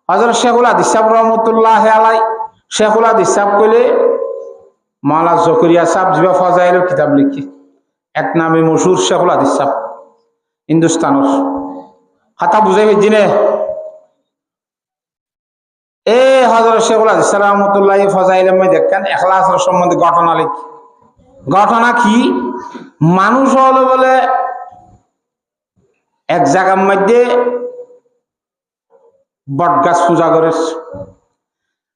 হযরত শেখুল হাদিস সাহেব রহমতুল্লাহ আলাই শেখুল হাদিস সাহেব কইলে মাওলানা জকরিয়া সাহেব জিবা ফজাইলের কিতাব লিখি এক নামে মশহুর শেখুল হাদিস সাহেব হিন্দুস্তানের হাতা বুঝাই দিনে এ হযরত শেখুল হাদিস রহমতুল্লাহ ফজাইলের মধ্যে দেখেন ইখলাসের সম্বন্ধে ঘটনা লিখি ঘটনা কি মানুষ হলো বলে এক জায়গার মধ্যে বট গাছ পূজা করে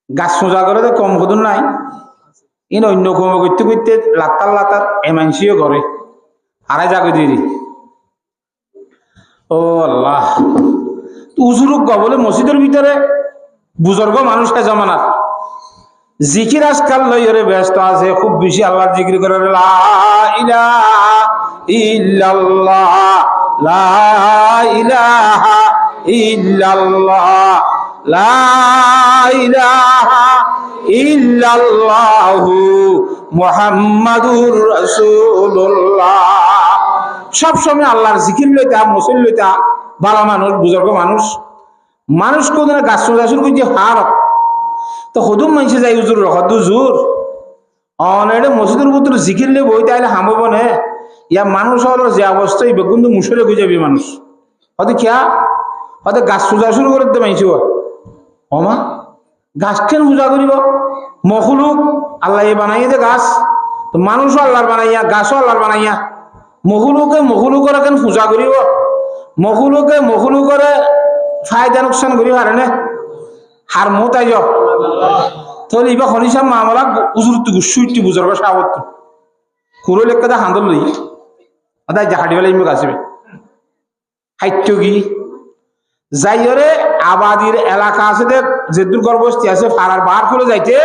গাছ পূজা করে কম কদুর নাই ইন অন্য কমে করতে করতে লাতার লাতার এমানসিও করে আড়াই জাগে দিয়ে ও আল্লাহ উজুরুক বলে মসজিদের ভিতরে বুজুর্গ মানুষ জমানার জিকির আজকাল লইরে ব্যস্ত আছে খুব বেশি আল্লাহর জিকির করে লা ইলাহা ইল্লাল্লাহ লা ইলাহা ইল্লাল্লাহ লা ইলাহা ইল্লাল্লাহু মুহাম্মাদুর রাসূলুল্লাহ সব সময় আল্লাহর জিকির লইতা মুসল লইতা ভালো মানুষ বুজুর্গ মানুষ মানুষ কোন গাছ সোজা শুরু করছে হার তো হুদুম মানুষে যাই হুজুর হদু জুর অনেক মসজিদের ভিতরে জিকির লে বই তাইলে হামব নে ইয়া মানুষ হলো যে অবস্থায় বেগুন মুসলে হয়ে যাবে মানুষ হয়তো খেয়া হয়তো গাছ পূজা শুরু করে দিতে মাইছি ওমা গাছ কেন পূজা করিব মখলুক আল্লাহ বানাইয়ে দে গাছ তো মানুষও আল্লাহর বানাইয়া গাছও আল্লাহর বানাইয়া মখলুকরে কেন পূজা করিব মখলুকরে ফায়দা নোকসান করি পারে না হার মোতাই যাও তাহলে এবার খনিসাম মামলা উজুরতি গুসুইটি বুজর্গ সাবত কুরো লেখা হান্দল লই আদায় জাহাড়ি বেলা ইমে গাছবে হাইট্য কি যাইরে আবাদির এলাকা আছে যে দুর্গর বস্তি আছে ফারার বার করে যাইতে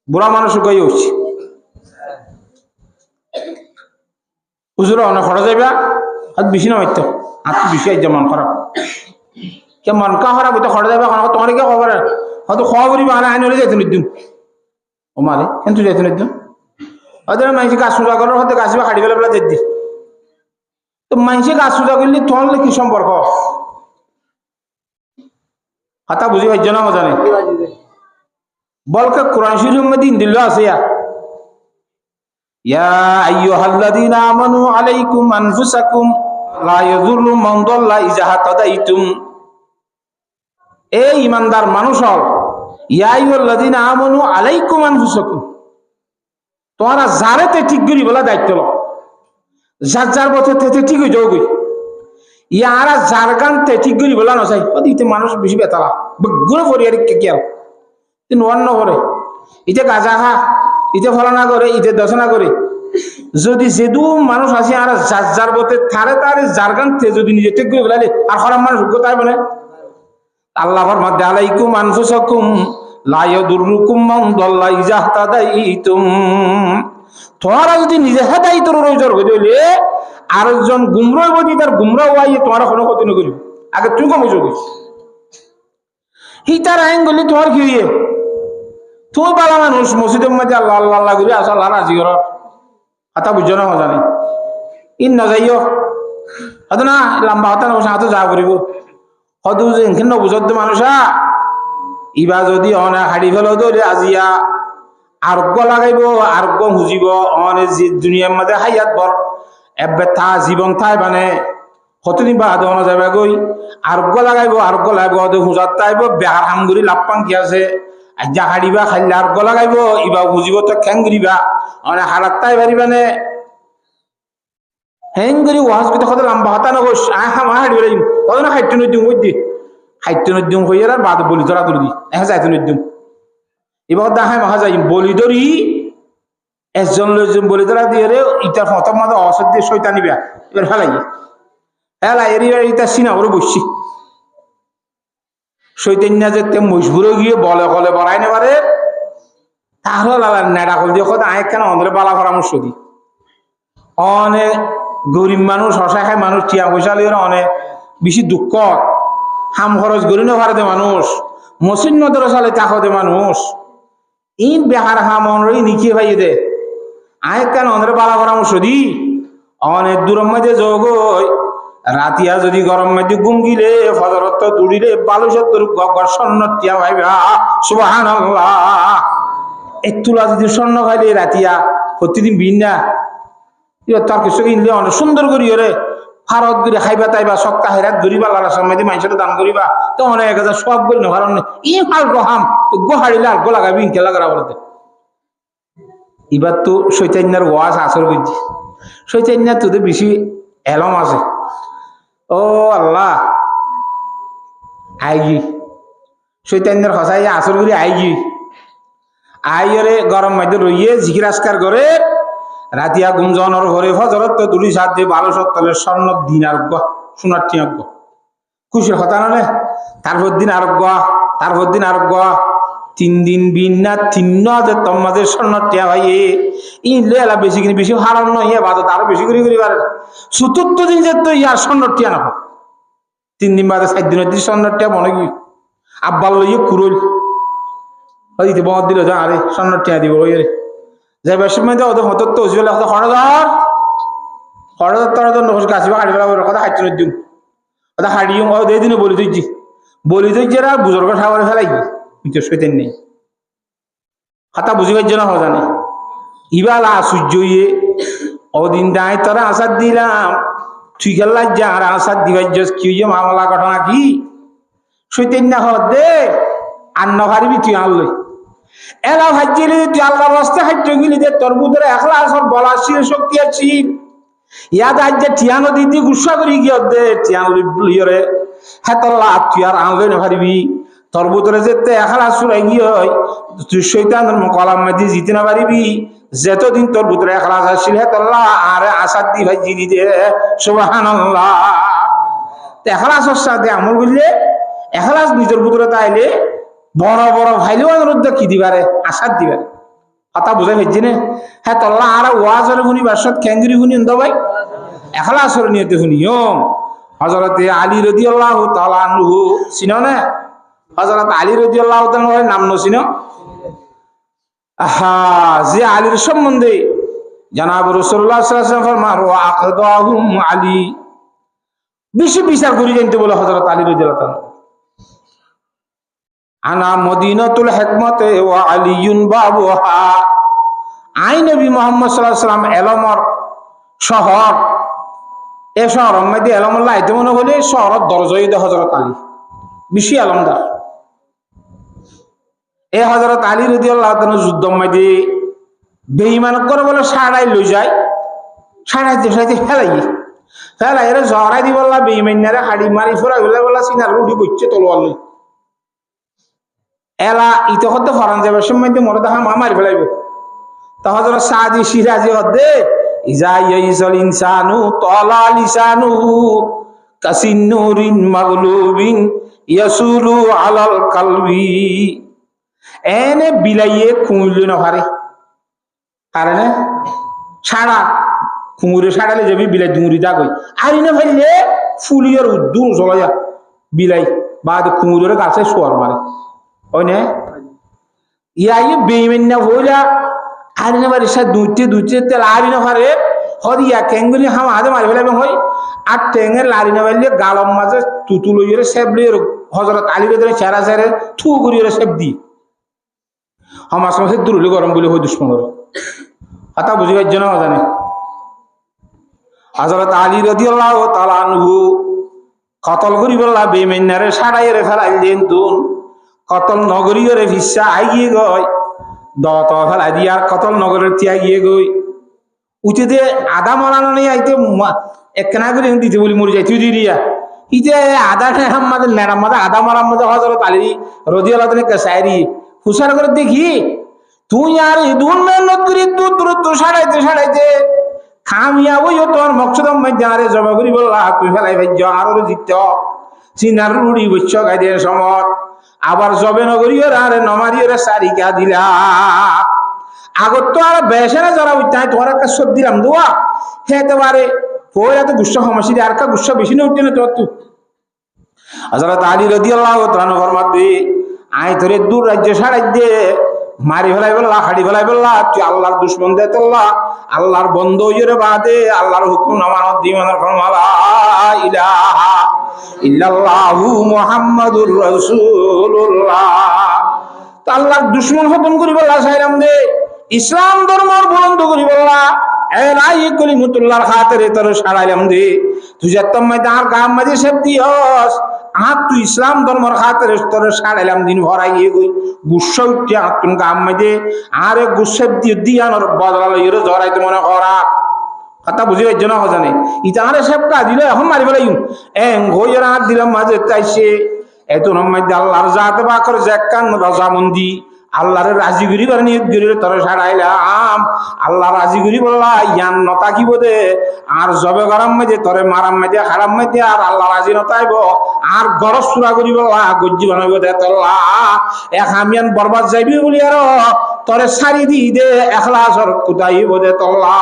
বুড়া মানুষ গাই উঠছে হুজুর অনেক খরচ যাইবা আর বেশি না হইতো আর বেশি আইজ মন খারাপ কে মন কা খারাপ হইতো খরচ যাইবা তোমার কে খবর হয়তো খাওয়া করি বাহানা আইন হলে যাইতে নিদ্যুম ও মারে কিন্তু যাইতে নিদ্যুম হয়তো মানুষ গাছ পূজা করার হয়তো গাছ বা খাড়ি বেলা বেলা যাই দি তো মানুষে গাছ পূজা করলে তোমার কি সম্পর্ক হাতা বুঝি পাইছ না মজা নেই বলকে কোরআন শরীফের মধ্যে দিল আছে ইয়া আইয়ুহাল্লাযীনা আমানু আলাইকুম আনফুসাকুম লা ইয়াযুররু মান দাল্লা ইযা হাতাদাইতুম এই ইমানদার মানুষ হল ইয়া আইয়ুহাল্লাযীনা আমানু আলাইকুম আনফুসাকুম তোমরা যারেতে ঠিক করি বলা দায়িত্ব লো যার যার পথে তেতে ঠিক হয়ে যাও গই ইয়ারা যার গানতে ঠিক করি বলা না চাই ওদিকে মানুষ বেশি বেতালা গুলো পরিয়ার কে আর তিন অন্য করে ইতে গাজা খা ইতে ফলানা করে ইতে দশনা করে যদি যেদু মানুষ আছে আর যার যার পথে থারে তারে যার গানতে যদি নিজে ঠিক করে বলালে আর খারাপ মানুষ তাই বলে আল্লাহ ফরমাতে আলাইকুম আনফুসাকুম লা ইয়াদুররুকুম মান দাল্লা ইযা হাতাদাইতুম তোমরা যদি নিজে হেদায়েতের রোজর হয়ে যাইলে আরেকজন গুমরাহ বদি তার গুমরাহ হইয়ে তোমার কোনো ক্ষতি না করিব আগে তুই কম হইছ হিতার আইন গলি তোমার কি হইয়ে তুই বালা মানুষ মসজিদের মধ্যে আল্লাহ আল্লাহ আল্লাহ করি আসা আল্লাহ রাজি কর হাতা বুঝছো না মজা নেই ইন না যাইও হয়তো না লম্বা হতা না হাতে যা করিব হয়তো যে নবুঝত মানুষা ইবা যদি অনেক হাড়ি ফেল ধরে আজিয়া আরোগ্য লাগাইব আরোগ্য খুঁজিব অনেক দুনিয়ার মধ্যে হাইয়াত বর এবে তা জীবন থাই মানে কতদিন বা আদনা যাবে গই আরোগ্য লাগাইব হুজাত তাইব বেহার হামগুড়ি লাপ্পাং কি আছে আজ্ঞা হাড়িবা খাইলে আরোগ্য লাগাইব ইবা খুঁজিব তো খেঙ্গুড়িবা অনেক হারাত তাই পারি মানে হেঙ্গুড়ি ওয়াজ করতে কত লম্বা হতা না গোস মা হাড়ি বেড়াই কত না খাইতে নদ্যুম কই দি খাইতে নদ্যুম হইয়ার আর বাদ বলি ধরা তুলি দি যাইতে নদ্যুম এবার দেখা মাখা যাই বলি ধরি একজন লোকজন বলি ধরা দিয়ে রে ইটার প্রথম মাঝে অসৎ দিয়ে শৈতানিবা এবার ফেলাই এর ইটা সিনা করে বসছি শৈতান্যা যে মজবুরে গিয়ে বলে কলে বড়াই নেবারে তাহলে লালা নেড়া কল দিয়ে কথা আয় কেন অন্ধরে বালা পরামর্শ দি অনেক গরিব মানুষ অসহায় মানুষ টিয়া পয়সা লিয়ে অনেক বেশি দুঃখ হাম খরচ গরি না ভারতে মানুষ মসিন নদর সালে তাকতে মানুষ ইন বেহার হাম অনরই নিখিয়ে ভাইয়ে দে আয় কেন অন্ধরে বালা পরামর্শ দি অনেক দূরের মধ্যে যোগ রাতিয়া যদি গরম মধ্যে গুমগিলে ফজরত দুড়িলে বালুসত্তর গগর স্বর্ণ টিয়া ভাইবা সুবহানাল্লাহ। এক তুলা যদি স্বর্ণ খাইলে রাতিয়া প্রতিদিন ভিন্না এবার তার কিছু কিনলে অনেক সুন্দর করি ওরে ফারত করে খাইবা তাইবা সপ্তাহ হেরাত ধরিবা লালা সময় মানুষের দান করিবা তো অনেক 1000 সব বলি না কারণ ই ফাল রহাম গোহাড়িলে আর গোলা গাবি খেলা করা বলতে। এবার তো শৈতান্যার ওয়াজ আসর করছি, শৈতান্যার তোদের বেশি এলম আছে। ও আল্লাহ আইগি শৈতান্যের হসাই আসর করি আইগি আইরে গরম মধ্যে রইয়ে জিকির আসকার করে রাতিয়া গুমজনের ঘরে ফজরত তো দুলি সাত দিয়ে 1200 স্বর্ণ দিন আরোগ্য সোনার টিয়জ্ঞ খুশির হতা নলে। তারপর দিন আরোগ্য, তারপর দিন আরোগ্য 3 দিন বিনা 3000 তোমাদের স্বর্ণ টিয়া ভাই ইলে এলা বেশি কিনে বেশি হারান নয় বাদত আরো বেশি করে পারে। চতুর্থ দিন যে তো ইয়ার স্বর্ণ টিয়া না 3 দিন বাদে 4 দিনের দিন স্বর্ণ টিয়া মনে কি আব্বাল লইয়ে কুরল দিতে বদ দিল যা আরে স্বর্ণ টিয়া দিব ওই যাইবার সময় তো ওদের হতো তো উজবেলা হতো হরদার তোর জন্য গাছিবা হাড়ি ফেলা কথা হাঁটতে দিন ওটা হাড়িও ওদের দিনে বলি তুই আর বুজুর্গ ঠাকুরে ফেলাই বুঝতে সইতেন নেই হাতা বুঝিবার জন্য হওয়া জানে ইবালা সূর্য ইয়ে ওদিন দায় তোরা আসাদ দিলাম তুই খেলা যা আর আসাদ দিবার কি মামলা ঘটনা কি সইতেন না হদ দে আর নভারিবি তুই আনলই এলা ভাজ্যিলি তুই আল্লাহ রাস্তায় হাঁটতে গেলি যে তোর ভিতরে একলা সব বলার শক্তি আছে ইয়াদ আজ যে টিয়ানো দিদি গুসা করি গিয়ে দে টিয়ান লিয়রে হেতল্লা তুই আর আনলে না পারিবি তোর ভিতরে যেতে একলা সুরাই গিয়ে তুই শৈতানের কলাম মাঝে জিতে না পারিবি যতদিন তোর ভিতরে একলা আসছিল হেতল্লা আরে আসাদ দি ভাজ্যিলি দে সুবহানাল্লাহ। একলাসের সাথে আমল করলে একলাস নিজের ভিতরে তাইলে বড় বড় ভাইলেও অনুরোধ কি দিবারে আশাদ দিবারে কথা বুঝাই ফেলছি না। হ্যাঁ তল্লা আর ওয়াজের শুনি বাসত খেঙ্গিরি শুনি ভাই একলা আসর নিয়তে শুনিও হযরতে আলী রাদিয়াল্লাহু তাআলা আনহু চিনো না? হযরত আলী রাদিয়াল্লাহু তাআলা নাম ন চিনো? আহা যে আলীর সম্বন্ধে জনাব রাসূলুল্লাহ সাল্লাল্লাহু আলাইহি ওয়াসাল্লাম ফরমান ওয়া আকদাহুম আলী বেশি বিচার করি জানতে বলে হযরত আলী রাদিয়াল্লাহু তাআলা আনা মদিনাতুল হিকমতে ওয়া আলিয়ুন বাবুহা। আই নবী মুহাম্মদ সাল্লাল্লাহু আলাইহি ওয়াসাল্লাম এলমর শহর এ শহর মধ্যে এলমুল্লাহ আইতে মনে হলে শহরের দরজাই দে হযরত আলী বেশি আলমদার। এ হযরত আলী রাদিয়াল্লাহু তাআলা যুদ্ধ মধ্যে বেঈমান করে বলে সাড়াই লই যায় সাড়াইতে ফেলাই এর জহরাই দি বললা বেঈমানরে হাড়ি মারি ফোরা বলা সিনার উঠি বইছে তলোয়ার লই এলা ইতে হতে ফরান যাবার সময় মরে দেখা মারি ফেলাইব তা হযরত সাদি সিরাজি হদে ইজা ইয়াইসাল ইনসানু তালা লিসানুহু কাসিন্নুরিন মাগলুবিন ইয়াসুলু আলাল কালবি। এনে বিলাইয়ে কুমিল না পারে পারে না ছাড়া কুমুরে ছাড়ালে যাবি বিলাই ডুঙুরি দা কই আর না ফেললে ফুলিয়ার উদ্দুম চলাইয়া বিলাই বা কুমুরের গাছে শোয়ার মারে ওই না ইয়াই বেইমেন না হইলা আর না বারে সা দুইতে তেল আবি না পারে হরিয়া কেঙ্গুলি হাম আদে মারি ফেলে এবং হই আর টেঙ্গের লারি না পারলে গালম মাঝে তুতু লইরে সেবলি হযরত আলী রাদিয়াল্লাহু চেহারা চেহারা থু করিয়ে সেব দি আমার সঙ্গে দূরলে গরম বলে হই দুশ্মনের কথা বুঝিবার জন্য জানে। হযরত আলী রাদিয়াল্লাহু তাআলা আনহু কতল করি বললা বেইমানরে সাড়াইরে ফেলাই দেন তুন কতল নগরীয়রে ভিসা আইয়ে গয় দত ফেলাই দি আর কতল নগরের তিয়া গিয়ে গই উঠে দে আদা মরানো নেই আইতে একখানা করে দিতে বলি মরে যাই তুই দিয়া ইতে আদা আমাদের ন্যাড়াম মাঝে আদা মারার মধ্যে হযরত আলী রাদিয়াল্লাহু তাআলা সাইরি হুশার করে দেখি তুই আর ইদুন মেহনত করি তুই সাড়াইতে খামিয়া ওই তোর মকসদম মধ্যে আরে জমা করি বললা তুই ফেলাই ভাই আর জিত চিনার রুড়ি বৈশ্য গাইদের সময় আবার জবে নগরীয় আরে নমারিয়রে সারিকা দিলা আগত তো আর বেসেনা যারা উঠতে তোমার একটা সব দিলাম দোয়া খেতে পারে ওরা তো গুসা সমস্যা আর কা গুসা বেশি না উঠতে না তোর তুই হযরত আলী রাদিয়াল্লাহু তাআলা ফরমাতে আই তোরে দূর রাজ্য ছাড়াই দে মারি ফেলাই বললা, হাড়ি ফেলাই বললা, তুই আল্লাহর দুশ্মন দে তোল্লা, আল্লাহর বন্ধ হইরে বাদে আল্লাহর হুকুম আমানত দিমানের ফরমালা ইলাহা ইল্লাল্লাহু মুহাম্মাদুর রাসূলুল্লাহ। তো আল্লাহর দুশ্মন খতম করি বললা সাইরাম দে, ইসলাম ধর্মর বুলন্দ করি বললা, এলাই কলিমতুল্লাহর খাতিরে তোর সারাইলাম দে। তুই যেতম ময়দান কাম মাঝে সব দিয়স আর তুই ইসলাম ধর্মর খাতিরে তোর সারাইলাম দিন ভরাইয়ে গই গুসা উঠে আর তুমি কাম মাঝে আরে গুসা দিয়ে দিয়ানোর বদলা লইরে জড়াইতে মনে করা কথা বুঝি পাইছ না জানে ইতারে সব কাজ দিল এখন মারি ফেলাইম হইয়ের হাত দিলাম মাঝে তাইছে এত মধ্যে আল্লাহর জাতে বাকর জ্যাকান রজামন্দি আল্লাহর রাজিগিরি করে নিয়ত গিরে তোর সারাইলাম। আল্লাহ রাজিগিরি বললা ইয়ান নতা কি বোধে আর জবে গরম মেঝে তোরে মারাম মেঝে খারাপ মেঝে আর আল্লাহ রাজি নতাইব আর গরজ চূড়া করি বললা গজ্জি বানাইব দে তোল্লা এক আমিয়ান বরবাদ যাইবি বলি আর তোরে সারি দি দে এখলাসর কুদাইব দে তোল্লা।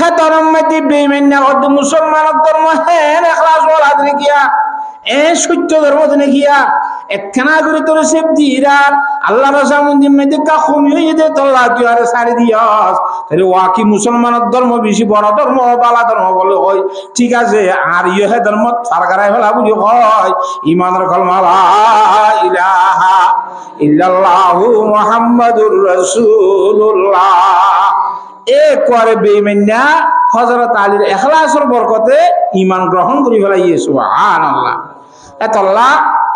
হে তোর মেঝে বেমেন্যা অর্ধ মুসলমান ধর্ম হেন এখলাস বলা দেখিয়া এ সত্য ধর্ম দেখিয়া একখানা করে তোর সেব দিরার আল্লাহ রাসামন্দির মেয়েদে কা কমি হয়ে যেতে তোল্লা তুই আরে সারি দিয়াস তাহলে ওয়াকি মুসলমানের ধর্ম বেশি বড় ধর্ম বালা ধর্ম বলে হয় ঠিক আছে আর ইহে ধর্ম সারগারাই ফেলা বুঝি হয় ইমানের কলমা লা ইলাহা ইল্লাল্লাহু মুহাম্মাদুর রাসূলুল্লাহ এ করে বেঈমাননা হযরত আলীর ইখলাসের বরকতে ঈমান গ্রহণ করি ফেলাইয়ে সুবহানাল্লাহ। এতল্লাহ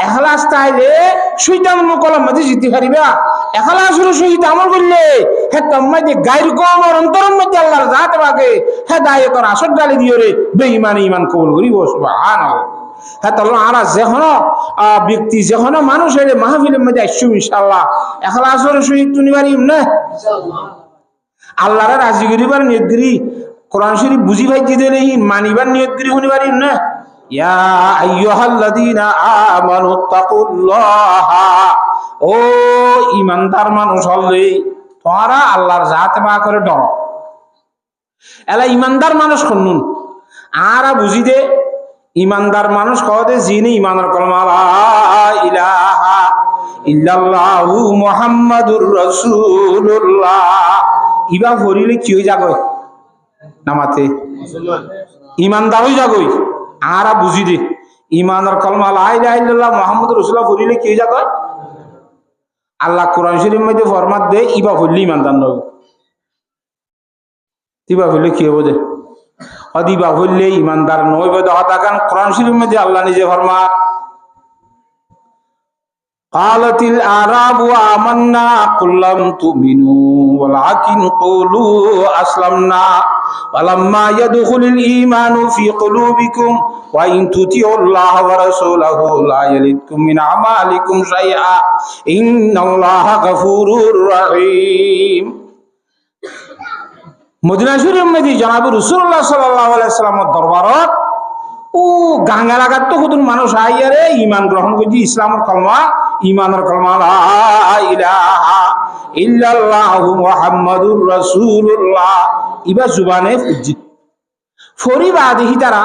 এখলাস তাইলে শয়তান মুকলম মধ্যে জিতে পারিবা এখলাসের সহিত আমল করলে হে তোমাদের গায়ের কম আর অন্তরের মধ্যে আল্লাহর জাত পাকে হেদায়েতের আসর ডালি দিও রে বেঈমান ঈমান কবুল করিব সুবহানাল্লাহ। হ্যাঁ তাহলে আর যখন ব্যক্তি যখন মানুষ এলে মাহফিলের মধ্যে আসছো ইনশাআল্লাহ এখলাসের সহিত তুমি পারিম না ইনশাআল্লাহ আল্লাহর রাজি করিবার নিয়ত করি কোরআন শরীফ বুঝি ভাইজি দিলে মানিবার নিয়ত করি শুনি পারিম না। ইয়া আইয়ুহাল্লাযীনা আমানুত্তাকুল্লাহা ও ঈমানদার মানুষ হলে তোমরা আল্লাহর জাত পা করে ডরো। এলা ঈমানদার মানুষ শুনুন আর বুঝি দে ঈমানদার মানুষ কওদে যিনি ঈমানের কলমা লা ইলাহা ইল্লাল্লাহু মুহাম্মাদুর রাসূলুল্লাহ ইবা ভরিলে কি হই যাগয় নামাতে ঈমানদার হই যাগয় আর বুঝি দে ঈমানের কলমা লা ইলাহা ইল্লাল্লাহ মুহাম্মাদুর রাসূলুল্লাহ ভরিলে কি হই যাগয় আল্লাহ কোরআন শরীফের মধ্যে ফরমাত দে ইবা ভরলি ঈমানদার নয় তিবা ভরলে কি হবে দে অদিবা ভরলে ঈমানদার নয় বদ হতাকান কোরআন শরীফের মধ্যে আল্লাহ নিজে ফরমাত قالت الأعراب آمنا قل لم تؤمنوا ولكن قولوا أسلمنا ولما يدخل الإيمان في قلوبكم وإن تطيعوا الله ورسوله لا يلدكم من أعمالكم شيئا إن الله غفور رحيم। মদিনা শরীফের মধ্যে জনাব রাসূলুল্লাহ সাল্লাল্লাহু আলাইহি ওয়াসাল্লামের দরবারত ও গাঙ্গা লাগাত তো কত মানুষ আইয়ারে ঈমান গ্রহণ করছি ইসলামের কলমা ঈমানের কলমা লা ইলাহা ইল্লাল্লাহু মুহাম্মাদুর রাসূলুল্লাহ ইবা জুবানে ফুজি ফরিবা দেখি তারা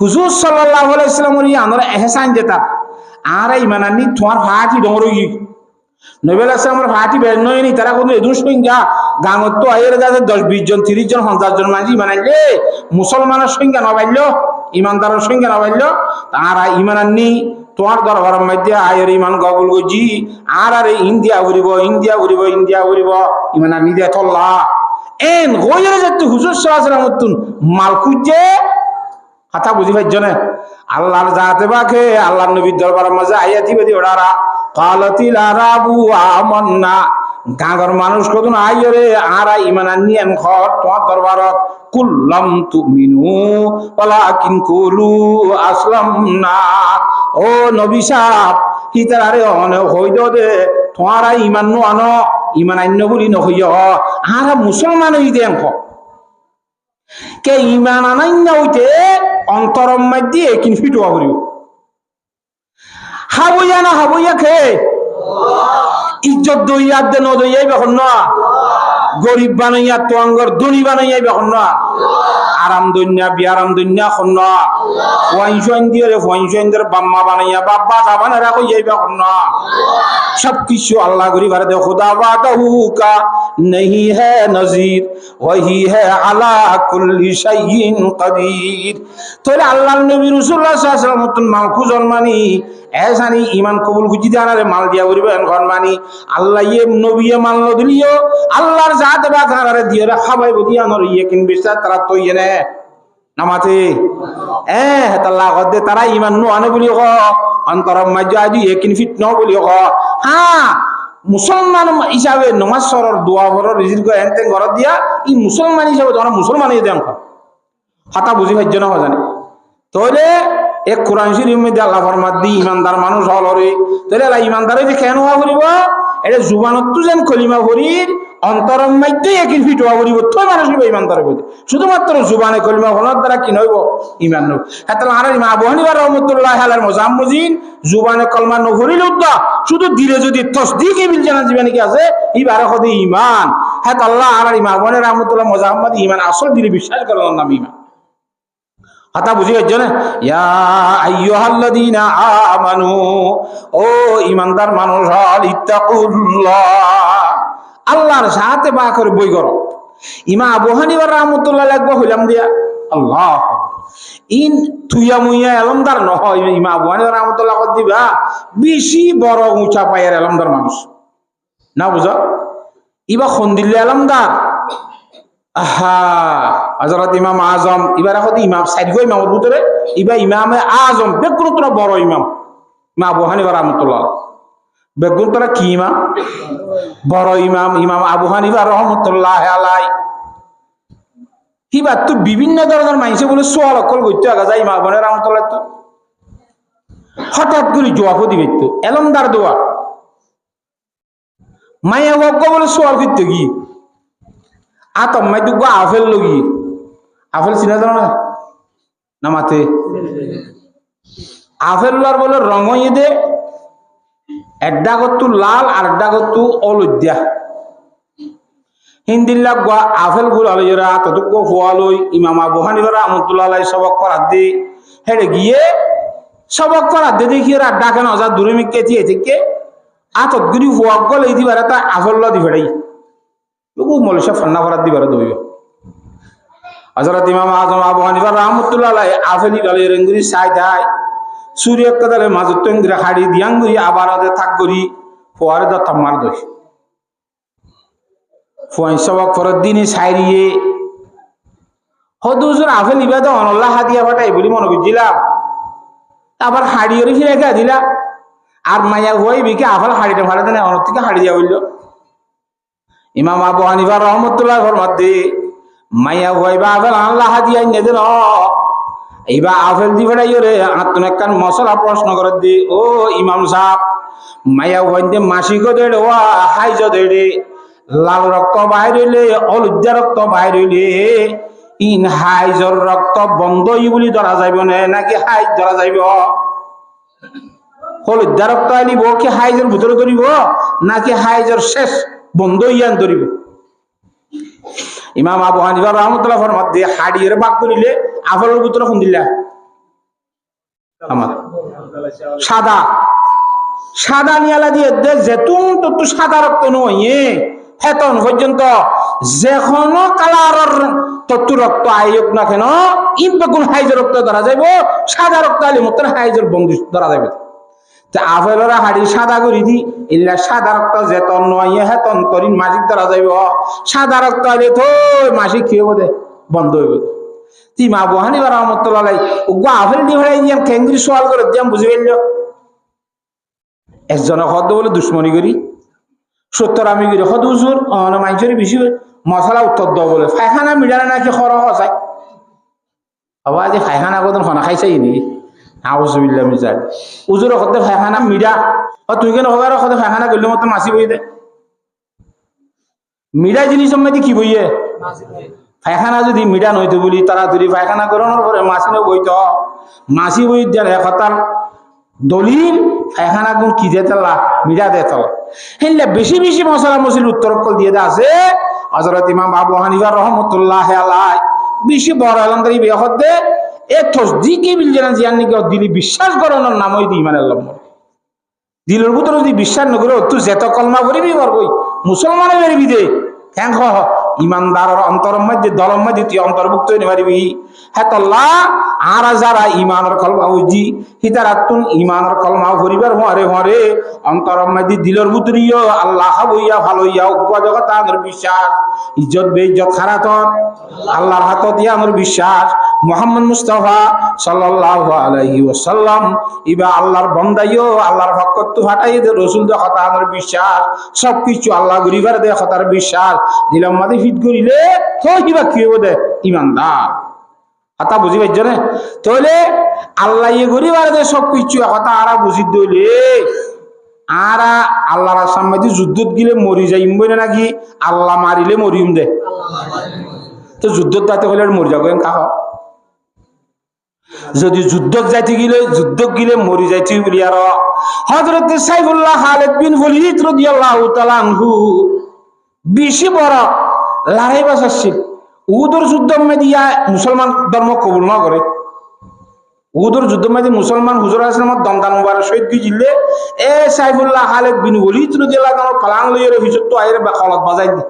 হুজুর সাল্লাল্লাহু আলাইহি ওয়াসাল্লামের ইয়ানর ইহসান যেতা আর ঈমান আনি তোমার ফাটি ডমরই নবী আলাইহিস ফাটি বের নয়নি তারা কোন এদুর সংখ্যা গাঙত তো আইয়ের কাছে 10-20 জন 30 জন 50 জন মাঝি মানাইলে মুসলমানের সংখ্যা না বাইল ঈমানদারের সংখ্যা না বাইল তারা ঈমান আনি তোমার দরবারের মধ্যে আয়ের ঈমান কবুল করছি আর আরে ইন্ডিয়া ঘুরিব ঈমান আনি দিয়ে তোল্লা এন গইরে যেতে হুজুর সাল্লাল্লাহু আলাইহি ওয়াসাল্লাম মাল খুঁজে কথা বুঝি পাইছ না আল্লাহর জাতে বাকে আল্লাহর নবীর দরবারের মাঝে আইয়া দিবে দি ওড়ারা কালাতিল আরাবু আমান্না গাঁগর মানুষ কতন আইরে আর ঈমান আনিয়ান খর তোমার দরবারত কুল্লাম তুমিনু ওয়ালাকিন কুলু আসলামনা ও নবী সাহেব হিতারে অনে হইদ দে তোমারা ঈমান নো আনো ঈমান আন্য বলি নহইয় আর মুসলমান হই দেন খ কে ঈমান আনাইনা হইতে অন্তরম মধ্যে কিন ফিটুয়া করিও হাবইয়া না হাবইয়া খে ইজ্জত দইয়া দে ন দইয়াই বেখন না গরিব বানাইয়া তো আঙ্গর ধনী বানাইয়া বেখন না আরাম দন্যা বিয়ারাম দন্যা খন্ন ওয়াইন দিয়ে রে ওয়াইন দিয়ে বাম্মা বানাইয়া বাব্বা জাবানা রাখো যাইবা খন্ন সব কিছু আল্লাহ করি বারে দে খুদা ওয়াদাহু কা नहीं है नजीर वही है अला कुल्ली शैइन कदीर তোরে আল্লাহর নবী রাসূলুল্লাহ সাল্লাল্লাহু আলাইহি ওয়াসাল্লাম মাল খুজন মানি এসানি ঈমান কবুল গুজি দানারে মাল দিয়া করিবেন ঘর মানি আল্লাহ ইয়ে নবী মাল দিলিও আল্লাহর জাত বা খানারে দিয়ে খাবাই বদিয়া নর ইয়ে কিন বিশ্বাস তারা তো ইয়ে নে নামাতে তাল্লাহ গদে তারা ঈমান নো আনে বলি ক অন্তরম মাজাদি একিন ফিতনা বলি ক হ্যাঁ মুসলমান হিসাবে নমাজ সরর দোয়া ভরর রিজিক করে এনতে ঘর দিয়া ই মুসলমান হিসাবে তোমরা মুসলমান হয়ে দেন হাতা বুঝি ভাজ্য না জানি তাহলে এক কোরআন শরীফের মধ্যে আল্লাহ ফরমাত দি ইমানদার মানুষ হল রে তাহলে আল্লাহ ইমানদারে যে কেন হওয়া করিব এটা জুবানত যেন কলিমা ভরির অন্তরম মধ্যে একই ফিট হওয়া করিব তো মানুষ হইব ইমানদারের প্রতি শুধুমাত্র জুবানে কলিমা ভরার দ্বারা কি নইব ইমান নইব তাহলে আর ইমাম আবু হানিফা রাহমাতুল্লাহ আলাইহির মুজাম্মুজিন জুবানে কলমা নভরিল উদ্দা শুধু দিলে যদি তসদিক বিল জানা জীবনে কি আছে ইবারে হদে ঈমান হ্যাঁ আল্লাহ আর ইমাম আবু হানিফা রাহমাতুল্লাহ মুজাম্মদ ঈমান আসল দিলে বিশ্বাস করার নাম ঈমান হাতা বুঝি গেছ না ইয়া আইয়ুহাল্লাযীনা আমানু ও ঈমানদার মানুষ হল ইত্তাকুল্লাহ আল্লাহর সাথে বা করে বই করো ইমাম আবু হানিফা রাহমাতুল্লাহ লাগবে হইলাম দিয়া আল্লাহ ইন তুইয়া মুইয়া এলমদার নহয় ইমাম আবু হানিফা রাহমাতুল্লাহ কত দিবা বেশি বড় উঁচা পায়ের এলমদার মানুষ না বুঝো ইবা খন্দিল্লা এলমদার আহা হযরত ইমাম আজম ইবারে কত ইমাম সাইদগো ইমামের ভিতরে ইবা ইমামে আজম বেগুন তোরা বড় ইমাম ইমাম আবু হানিফা রাহমাতুল্লাহ বেগুন তোরা কি ইমাম বড় ইমাম ইমাম আবু হানিফা রাহমাতুল্লাহ আলাইহি কিবা তো বিভিন্ন ধরনের মানুষে বলে সোয়াল কল করতে আগা যায় ইমাম আবু হানিফা রাহমাতুল্লাহ তো হঠাৎ করে জবাব দিবে তো এলমদার দোয়া মাইয়া বাবা বলে সোয়াল করতে কি আতম মাই দুগো আফেল লগি আফেল চিনা জানো না না মাতে আফেল বলে রঙ দে একটা গত্তু লাল আর একটা গত্তু অলুদ্যা হিন্দির লাগবা আফেল গুল আলোরা ততক ফোয়ালই ইমাম আবু হানিফা রাহমাতুল্লাহ আলাইহি সবক করাত দে হেড়ে গিয়ে সবক করাত দে দেখি আড্ডা কেন হাজার দূরে মিকে দিয়ে থেকে আতত গুরি ফোয়াক গল এই দিবারে তা আফেল দি ফেড়াই ও মলসা ফান্না করাত দিবারে দইব হযরত ইমাম আজম আবু হানিফা রাহমাতুল্লাহ আলাইহি আফেলি গালে রেঙ্গুরি সাই দাই সূর্য কদালে মাজত তেঙ্গরে হাড়ি দিয়াঙ্গুরি আবার আদে থাক করি ফোয়ারে দা তামার দই ফোয়াই সবক ফরত দিনে সাইরিয়ে হদুজুর আফেল ইবাদা আল্লাহ হাদিয়া ফাটাই বলি মনে বুঝিলাম আবার হাড়িয়রে ফিরে গা দিলা আর মাইয়া হই বিকে আফেল হাড়িটা ফাড়া দেন অন্য থেকে হাড়ি দিয়া বলল ইমাম আবু হানিফা রাহমাতুল্লাহ ফরমাতে মাইয়া হই বা আফেল আল্লাহ হাদিয়া নে দেন এইবা আফেল দি ফেড়াইরে আত্মন একখান মশলা প্রশ্ন করে দি ও ইমাম সাহেব মাইয়া হইতে মাসিক দেড়ে ও হাইজ দেড়ে লাল রক্ত বাহির হইলে হলুদিয়া রক্ত বাহির হইলে ইন হাইজর রক্ত বন্ধই বলি ধরা যাইব নাকি হাইজ ধরা যাইব হলুদিয়া রক্ত আইলিব কি হাইজের ভিতরে ধরিব নাকি হাইজর শেষ বন্ধ ইয়ান ধরিব ইমাম আবু হানিফা রাহমাতুল্লাহ ফরমাত দিয়ে হাড়িয়ে বাক করিলে আফলের ভিতরে কোন দিলা আমার সাদা সাদা নিয়ালা দিয়ে যেতুন তো সাদা রক্ত নয় হেতন পর্যন্ত যেখানো কালারের তত্ত্ব রক্ত আয়োগ না কেন ইমবেগুন হাইজের রক্ত ধরা যাইব সাদা রক্ত আলি মতন হাইজের বন্ধু ধরা যাইব আফেলরা হাড়ি সাদা করি দি ইল্লা সাদা রক্ত যেতন নয় হেতন তরিন মাসিক ধরা যাইব সাদা রক্ত আইলে তো মাসিক খেয়ে বোধে বন্ধ হইব ইমাম আবু হানিফা রাহমাতুল্লাহ আলাইহি ওগো আফেল দি হলাই দিয়াম কেঙ্গুরি সওয়াল করে দিয়াম বুঝি ফেলল একজন হদ বলে দুশ্মনী করি সত্তর আমি করি হদ হুজুর না মাইজরি বেশি মশলা উত্তর দাও বলে পায়খানা মিডালে নাকি খরচ হয় আবার যে পায়খানা কত খানা খাইছাই নি আউযুবিল্লাহ মিজাল উজুর হতে পায়খানা মিডা ও তুই কেন হবার হতে পায়খানা করলে মত মাসি বই দে মিডা জিনিস সম্বন্ধে কি বইয়ে পায়খানা যদি মিডা নইতো বলি তাড়াতাড়ি পায়খানা করানোর পরে মাসি নো বইতো মাসি বই দেন একতার দলিল পায়খানা গুণ কি দেতলা মিডা দেতলা হেলে বেশি বেশি মশলা মশলা উত্তর কল দিয়ে দা আছে হযরত ইমাম আবু হানিফা রাহমাতুল্লাহ আলাইহি বেশি বড় আলমদারি বিয়ে হতে এ তসদিকি বিল জানা জিয়ান নাকি দিলি বিশ্বাস করানোর নাম হই দি ইমানের লম্বর দিলের ভিতরে যদি বিশ্বাস নকরে তুই যেত কলমা করিবি বরবই মুসলমানে বেরবি দে কেন ইমানদারের অন্তরের মধ্যে দলের মধ্যে তুই অন্তর্ভুক্ত হইতে পারবি হ্যাঁ তল্লাহ আর যারা ইমানের কলমা হইজি হিতারাতুন ইমানের কলমা করিবার হরে হরে অন্তরের মধ্যে দিলের ভিতরিও আল্লাহ হইয়া ভালো হইয়া উগ্র জগৎ আমার বিশ্বাস ইজ্জত বেইজ্জত খারাতন আল্লাহর হাতত ইয়া আমার বিশ্বাস মুহাম্মদ মুস্তাফা সাল্লাল্লাহু আলাইহি ওয়াসাল্লাম ইবা আল্লাহর বান্দাইও আল্লাহর হক তো ফাটাই দে রাসূল দে কথা আমার বিশ্বাস সবকিছু আল্লাহ গরিবার দে কথার বিশ্বাস দিলাম মাঝে ফিট করিলে তো কিবা কি হইব দে ইমানদার কথা বুঝি পাইছ না তাহলে আল্লাহ ইয়ে গরিবার দে সবকিছু কথা আরা বুঝি দইলে আরা আল্লাহর সামনে যুদ্ধত গিলে মরি যাইম বই নাকি আল্লাহ মারিলে মরিম দে তো যুদ্ধত যাতে হলে মরি যাবো কাহ যদি যুদ্ধত যাইতে গিলে মরি যাইতে বলি আর হযরত সাইফুল্লাহ খালিদ বিন ওয়ালিদ রাদিয়াল্লাহু তাআলা আনহু বেশি বড় লড়াই বাসাচ্ছিল উহুদের যুদ্ধ মেদিয়া মুসলমান ধর্ম কবুল না করে উহুদের যুদ্ধ মেদি মুসলমান হুজুর আসলামত দমদান মুবারক শহীদ গিজিলে এ সাইফুল্লাহ খালিদ বিন ওয়ালিদ রাদিয়াল্লাহু তাআলা পালাং লইরে হিজত তো আইরে বাখলত বাজাই দি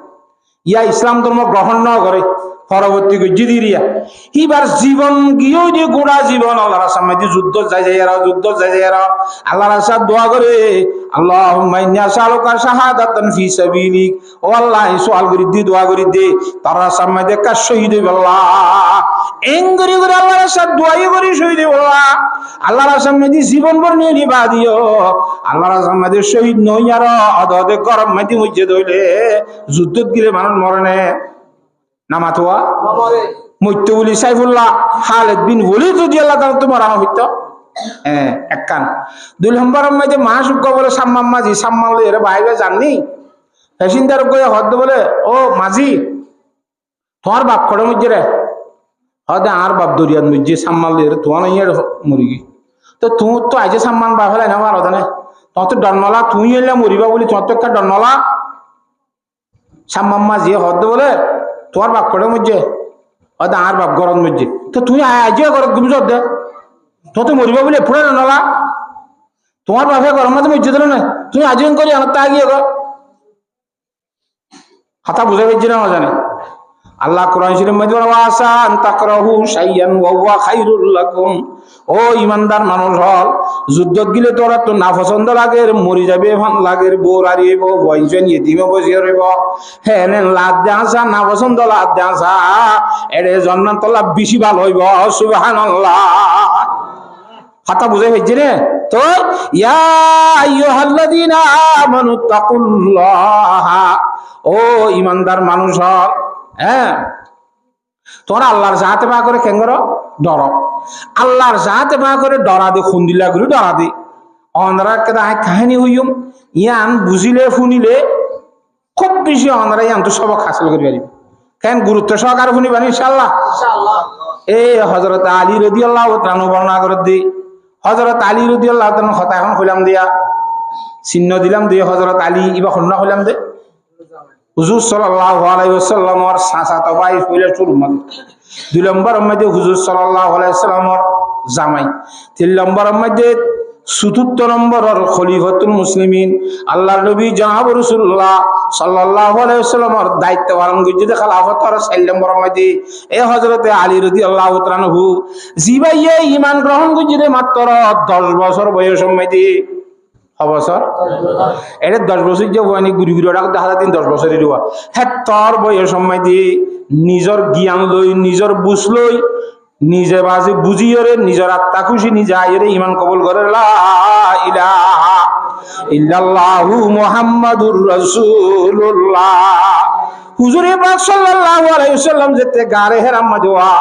ইয়া ইসলাম ধর্ম গ্রহণ না করে পরবর্তী গজিদিরিয়া এবার জীবন গিয়েও যে গোড়া জীবন আল্লাহর সামনে যুদ্ধ যাই আল্লাহর সাথে দোয়া করে আল্লাহুম্মা ইন্নী আসআলুকা শাহাদাতান ফি সাবিলিক ও আল্লাহ সুআল করি দি দোয়া করি দে তার সামনে দেখা শহীদ হইব আল্লাহ এঙ্গরি করে আল্লাহর সাথে দোয়াই করি শহীদ হইব আল্লাহ আল্লাহর সামনে দি জীবন ভর নিয়ে নিবা দিও আল্লাহর সামনে দি শহীদ নই আর আদতে গরম মাটি হইছে দইলে যুদ্ধত গিলে মানুষ মরে না নামাতোয়া মইতে বলি সাইফুল্লাহ খালিদ বিন ওয়ালিদ রাদিয়াল্লাহু তাআলা তোমার হইতো এক কান দুই নম্বরের মধ্যে মাসুক বলে সাম্মাম মাঝি সাম্মাল এর বাইরে জাননি ফ্যাশিনদার কয়ে হদ বলে ও মাঝি তোমার বাপ খড়ে মধ্যে রে হদে আর বাপ দরিয়ার মধ্যে সাম্মাল এর তোমার ইয়ের মুরগি তো তুই তো আজে সাম্মান বাপ হলে না পারো না তোমার তো ডনলা তুই এলে মরিবা বলি তোমার তো একটা ডনলা সাম্মাম মাঝি হদ বলে তোমার বাপ কড়ের মধ্যে আর বাপ গরম মধ্যে তো তুই আজ গরম গুম দে তো তো মরিবা বলে পুরো নলা তোমার বাপে গরম মধ্যে মধ্যে দিল না তুমি আজ করি আমার তা গিয়ে হাতা বুঝে পেয়েছি না জানে আল্লাহ কোরআন শরীফের মধ্যে ওয়াসা আন তাকরাহু শাইয়ান ওয়া হুয়া খায়রুল লাকুম ও ইমানদার মানুষ হল যুদ্ধ গিলে তোরা তো না পছন্দ লাগে মরি যাবে ভান লাগে বোর আরিব বয়সেন ইতিমে বসিয়ে রইব হ্যাঁ লাদ দেসা না পছন্দ লাদ দেসা এরে জান্নাত আল্লাহ বেশি ভালো হইব সুবহানাল্লাহ কথা বুঝে পেয়েছি রে তো ইয়া আইয়ুহাল্লাযীনা আমানু তাকুল্লাহ ও ইমানদার মানুষ হল হ্যাঁ তোরা আল্লাহর জাহাতে পা করে কেন করো ডর আল্লাহর জাহাতে পা করে ডরা দে খুন দিলা করে ডরা দে অনরার কে কাহিনী হইম ইয়ান বুঝিলে শুনিলে খুব বেশি অনরা ইয়ান তো সবক হাসিল করি পারিব কেন গুরুত্ব সহকারে শুনিবেন ইনশাআল্লাহ এই হযরত আলী রাদিয়াল্লাহু তাআলা বর্ণনা করে দি হযরত আলী রাদিয়াল্লাহু তাআলা কথা এখন কইলাম দিয়া চিহ্ন দিলাম দিয়ে হযরত আলী ইবা খুন্না কইলাম দে হুজুর সাল্লাল্লাহু আলাইহি ওয়াসাল্লামের চাচাতো ভাই কইলে চুর মানে দুই নম্বরের মধ্যে হুজুর সাল্লাল্লাহু আলাইহি ওয়াসাল্লামের জামাই তিন নম্বরের মধ্যে চতুর্থ নম্বরের খলিফাতুল মুসলিমিন আল্লাহর নবী জনাব রাসূলুল্লাহ সাল্লাল্লাহু আলাইহি ওয়াসাল্লামের দায়িত্ব পালন করতে খেলাফতের 4 নম্বরের মধ্যে এই হযরতে আলী রাদিয়াল্লাহু তাআলা আনহু জিবাইয়ে ঈমান গ্রহণ করতে মাত্র 10 বছর বয়সের মধ্যে অবসর এটা 10 বছর যে হয়নি গুড়ি গুড়ি ওটা দেখা যায় 10 বছরের হওয়া হ্যাঁ তোর বয়স সময় দিয়ে নিজের জ্ঞান লই নিজের বুঝ লই নিজে বাজে বুঝিয়ে নিজের আত্মা খুশি নিজে আইরে ইমান কবুল করে লা ইলাহা ইল্লাল্লাহু মুহাম্মাদুর রাসূলুল্লাহ হুজুরে পাক সাল্লাল্লাহু আলাইহি ওয়াসাল্লাম যেতে গারে হেরাম মাজওয়া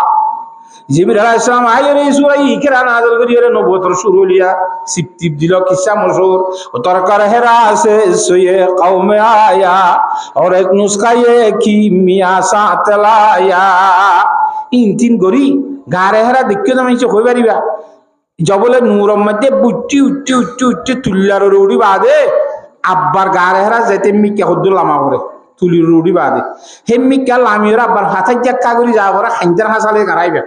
জিবরিল আলাইহিস সালাম আইরে সূরা ইকরা নাযিল করিয়ে নবুয়তের শুরু লিয়া সিপতিপ দিল কিসা মশহুর তরকার হেরা আছে সুয়ে কওমে আয়া और एक नुस्खा ये कि मिया सातलाया इन तीन गरी গারে হেরা দেখতে জামাইছে কই পারিবা জবলে নূরের মধ্যে বুটি উচ্চি উচ্চি উচ্চি তুল্লার উড়ি বাদে আব্বার গারে হেরা যেতে মি কে হদ্দুল লামা করে তুলি রুডি বাদে হেম্মি কাল আমি ওরা আবার হাতাই জাক্কা করি যা ওরা হাইন্দার হাসালে গাড়াইবে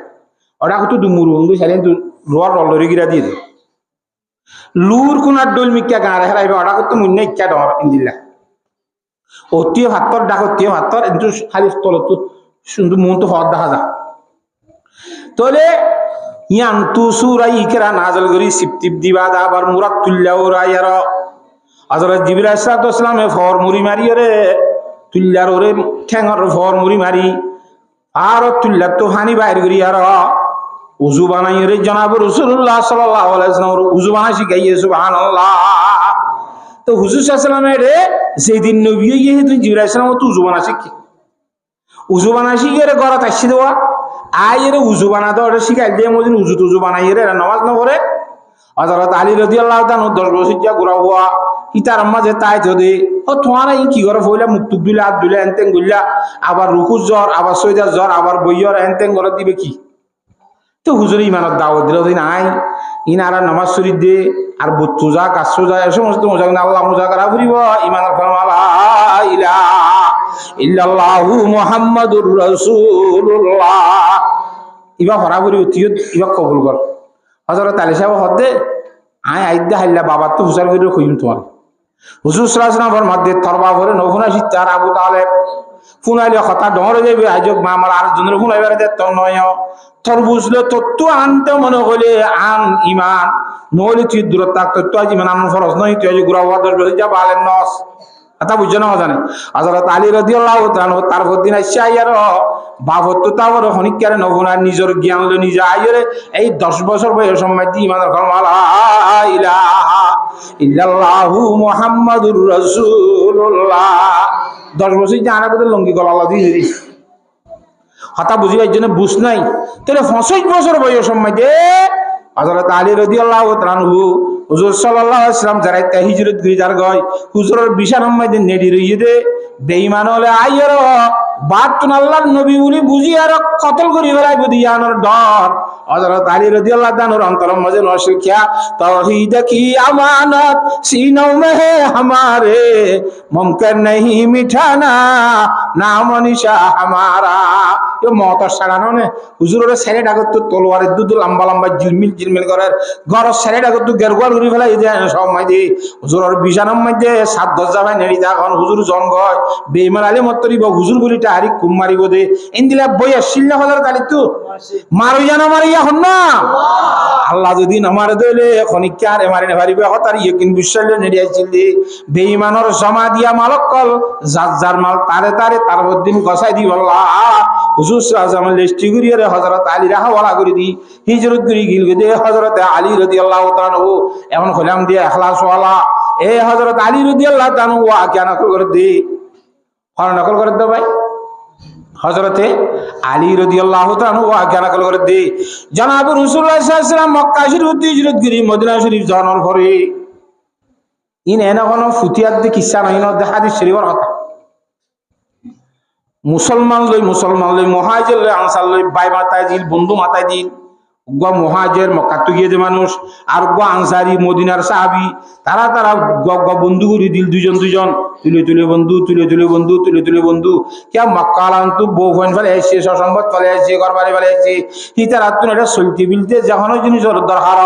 ওরা কত দুমুরু অঙ্গু সাইলেন তো রোয়ার রলরে গিরা দিয়ে দে লুর কোনার ডোল মিক্কা গাড়ে হারাইবে ওরা কত মুন্না ইচ্ছা ডর ইন্দিল্লা অতীয় ভাতর ডাক অতীয় ভাতর কিন্তু খালি তলত সুন্দর মন তো হওয়ার দেখা যা তাহলে ইয়ান তু সুরাই ইকরা নাজল করি সিপটিপ দিবা দা আবার মুরাত তুল্লা ওরা ইয়ার হযরত জিবরাইল আলাইহিস সালামে ফর মুড়ি মারি রে তুল্লার ওরে ঠ্যাঙর ফর মুড়ি মারি আর তুল্লা তো হানি বাইর করি আর উযু বানাই রে জনাব রাসূলুল্লাহ সাল্লাল্লাহু আলাইহি ওয়াসাল্লাম উযু বানাই শিখাইয়ে সুবহানাল্লাহ তো হুজুর সাল্লাল্লাহু আলাইহি ওয়াসাল্লাম রে সেদিন নবী ইয়ে তুই জিবরাইল আলাইহিস সালাম তো উযু বানা শিখি উযু বানা শিখে রে গরা তাইছি দেওয়া আয়ের উযু বানা দাও রে শিখাই দিয়ে মদিন উযু তুযু বানাই রে নামাজ না পড়ে হযরত আলী রাদিয়াল্লাহু তাআলা 10 বছর যা গোরা হওয়া ইতার মাঝে তাই যদি ও তোমারা এই কি করে ফইলা মুখ টুক দিলা হাত দিলা এনতেন গুল্লা আবার রুকু জ্বর আবার সইদা জ্বর আবার বইয়র এনতেন করে দিবে কি তো হুজুর ইমানত দাওয়াত দিল নাই ইনারা নামাজ শরীফ দে আর বত্তু যা কাছু যা এই সমস্ত মজা আল্লাহ মজা করা ফুরিব ইমানের ফরমালা ইলাহা ইল্লাল্লাহু মুহাম্মাদুর রাসূলুল্লাহ ইবা ফরা ফুরি উঠিয়ত ইবা কবুল কর হযরত আলী সাহেব হদে আয় আইদা হাল্লা বাবা তো হুসার করে কইম তোমার হুজুর সাল্লাল্লাহু আলাইহি ওয়াসাল্লাম ফরমাতে তরবা করে নফুনা সিতার আবু তালেব ফুনাইলে কথা ডরে যাবে আজক মা আমার আর জনের ফুনাইবারে দে তো নয় তোর বুঝলে তত্ত্ব আনতে মনে হলে আন ইমান নহলে তুই দূরত থাক তত্ত্ব আজ ইমান আন ফরজ নয় তুই আজ গুড়া হওয়া 10 বছর যা বালেন নস কথা বুঝছো না জানে হযরত আলী রাদিয়াল্লাহু তাআলা তার দিন আইসা ইয়ার বাবত তাওর হনিকারে নবুনা নিজের জ্ঞান লো নিজে আইরে এই 10 বছর বয়স সময় দি ইমানের ফরমান লা ইলাহা ইল্লাল্লাহু মুহাম্মাদুর রাসূলুল্লাহ 10 বছর জানা বদল লঙ্গি গলা দিয়ে দিই কথা বুঝিবার জন্য বুঝ নাই তাহলে 65 বছর বয়স সময় দে হযরত আলী রাদিয়াল্লাহু তাআলা হুজুর সাল্লাল্লাহু আলাইহি ওয়াসাল্লাম যারা হিজরত করে যার গয় হুজুরের বিশাল মধ্যে নেডি রইয়ে দে বেঈমান হলে আইয়ার বাত আল্লাহর নবী বলি বুঝি আর কতল করি ফেলাইব দিয়ানোর ডর হযরত আলী রাদিয়াল্লাহু তাআলার অন্তরের মাঝে নশিক্ষা তাওহীদ কি আমানত सीनों में है हमारे मुमकिन नहीं मिटाना नाम निशा हमारा ये मौत সারানো নে হুজুরের সাইড আগত তো তলোয়ারের দুধ লম্বা লম্বা জিলমিল করে গরর সাইড আগত তো গেরগোয়াল ঘুরি ফেলাই দেয় সময় দি হুজুরের বিছানার মধ্যে 7-10 জায়গায় নেড়ি এখন হুজুর জঙ্গয় বেঈমান আলী মতরিব হুজুর বলিটা আরি কুম মারিব দে ইন্দিলা বইয়া শিল্লা হলার গালি তো মারু জানা মারিয়া হন না আল্লাহ যদি না মারে দইলে খনিকারে মারি না পারিবে হতার ইকিন বিশ্বালে নেড়ি আইছিল দি বেঈমানর জমা দিয়া মালকল জাজ্জার মাল তারে তারে তার দিন গসাই দি আল্লাহ হুজুর সাল্লাল্লাহু লিস্টি করিয়ে হযরত আলী রাহওয়ালা করে দি হিজরত করি গিল দে হযরত আলী রাদিয়াল্লাহু তাআলা এমন খলাম দিয়া ইখলাস ওয়ালা এ হযরত আলী রাদিয়াল্লাহু তাআলা ওয়া কেন করে দি হর নকল করে দে ভাই হযরতে আলী রাদিয়াল্লাহু তাআলা ওয়া কেন করে দি জনাব রাসূলুল্লাহ সাল্লাল্লাহু আলাইহি ওয়াসাল্লাম মক্কা শরীফ হিজরত করি মদিনা শরীফ যাওয়ার পরে ইন এনা কোন ফুতিয়াত দি কিসা নাই না হাদিস শরীফের কথা মুসলমান লই মুহাজির লই আনসার লই ভাই মাতায় দিল বন্ধু মাতায় দিল গো মুহাজির মক্কা তো গিয়ে যে মানুষ আর গো আনসারি মদিনার সাহাবী তারা গো বন্ধু করে দিল দুজন তুলে বন্ধু কে মক্কা আনতু বউ ফোন ফেলে এসে সম্পদ ফেলে এসে ঘরবাড়ি ফেলে এসে হিতার আত্মন এটা চলতে বিলতে যখন জিনিস দরকার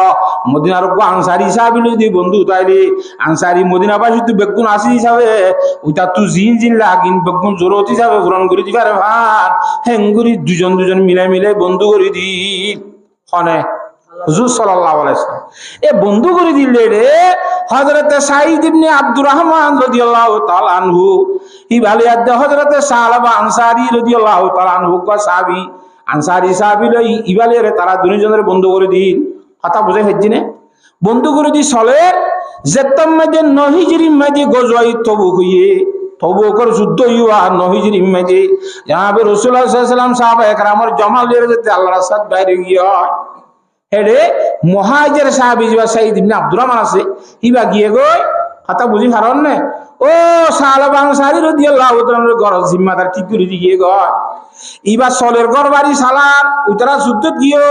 মদিনার গো আনসারি সাহাবী লই বন্ধু তাইলে আনসারি মদিনা বাসী তুই বেগুন আসি হিসাবে ওইটা তুই জিন লাগিন বেগুন জরুরত হিসাবে পূরণ করে দিবার ভার হেঙ্গুরি দুজন মিলে বন্ধু করে দি হনে হুজুর সাল্লাল্লাহু আলাইহি ওয়াসাল্লাম এ বন্ধু করে দিলে রে হযরত সাঈদ ইবনে আব্দুর রহমান রাদিয়াল্লাহু তাআলা আনহু ইবালে আদ হযরত সাহাবা আনসারী রাদিয়াল্লাহু তাআলা আনহু কা সাহাবী আনসারী সাহাবী লই ইবালে রে তারা দুইজনের বন্ধু করে দিল কথা বুঝে হেজিনে বন্ধু করে দি সলের যেতম মধ্যে নহিজরি মধ্যে গজওয়াই তবু হইয়ে তবুকর যুদ্ধ ইয়া নহিজরি মধ্যে জনাব রাসূলুল্লাহ সাল্লাল্লাহু আলাইহি ওয়াসাল্লাম সাহাবা একরামের জমাল দিয়ে যেতে আল্লাহর রাস্তায় বাইরে গিয়া হেডে মুহাজির সাহাবী যা সাঈদ ইবনে আব্দুর রহমান আছে ইবা গিয়ে গই কথা বুঝি কারণ নে ও সাহাবা আনসারী রাদিয়াল্লাহু তাআলার ঘর জিম্মাদার ঠিক করে দিয়ে গয় ইবা সলের ঘর বাড়ি সালার উতরা যুদ্ধ গিয়ে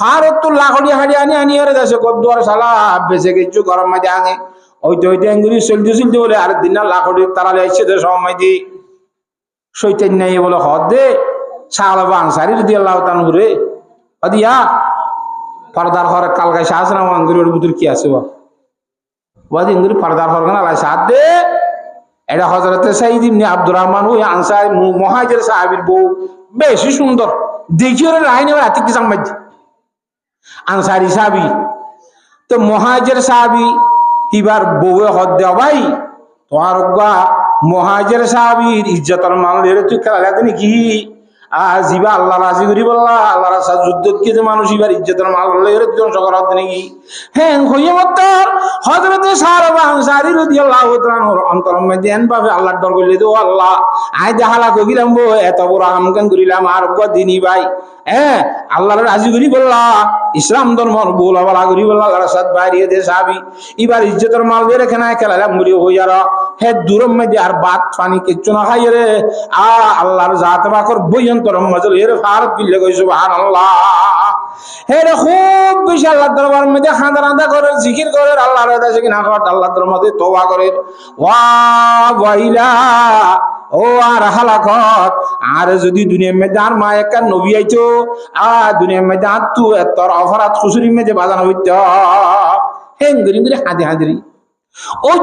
ফারত লাখড়ি হাড়ি আনি আরে দেশে কদ্দুয়ার সালা বেঁচে গেছু গরম মাঝে আগে ওইতে আঙ্গুরি চলতে বলে আর দিন লাখড়ি তারা লাইছে সময় দি শৈতান নাই বলে হদ দে সাহাবা আনসারী রাদিয়াল্লাহু তাআলা রে আদিয়া পর্দার ঘর কালগায় শাহসনা আঙ্গুরের ভিতর কি আছে ওয়াদি আঙ্গুরি পর্দার ঘর না লাই সাদ দে এটা হযরত সাইদ ইবনে আব্দুর রহমান ওই আনসারী মুহাজির সাহাবীর বউ বেশি সুন্দর দেখিও রাইনে রাতে কি জামাই আনসারী সাহাবী তো মুহাজির সাহাবী এবার বউয়ে হদ দে ভাই তোমার গা মুহাজির সাহাবীর ইজ্জতের মাল এর তুই খেলা দেনি কি জিবা আল্লাহ রাজি করি বললা আল্লাহ রাসা যুদ্ধত কি যে মানুষ এবার ইজ্জতের মাল হলে এর তুই অংশগ্রহণ দেনি কি হ্যাঁ হইয়ে মত্তর হযরত সাহাবা আনসারী রাদিয়াল্লাহু তাআলা অন্তরের মধ্যে এন ভাবে আল্লাহর ডর কইলে তো আল্লাহ আই দেখালা কইলাম বো এত বড় আমকান করিলাম আর গো দিনী ভাই হ্যাঁ আল্লাহর রাজি করি বললা ইসলাম ধর্মর বলা বলা করি বললা আল্লাহর সাথ বাইরে দে সাহাবী এবার ইজ্জতের মাল বের এখানে খেলালাম মুড়ি হইয়ারা হে দূরম মধ্যে আর ভাত পানি কিচ্ছু না খাই রে আল্লাহর জাত বাকর বয়ন্তরম মজল এর ফারত বিল্লে কই সুবহানাল্লাহ হে রে খুব বেশি আল্লাহর দরবার মধ্যে খান্দা রান্দা করে জিকির করে আল্লাহর রাদা জিকির না করে আল্লাহর দরবার মধ্যে তওবা করে ওয়া ওয়াইলা ও আর হালাকত আর যদি দুনিয়ার মধ্যে আর মা একটা নবী আইতো দুনিয়ার মধ্যে আর তু তোর অপরাধ খুশুরি মধ্যে বাজানো হইত হেঙ্গরি করে হাঁদি হাঁদি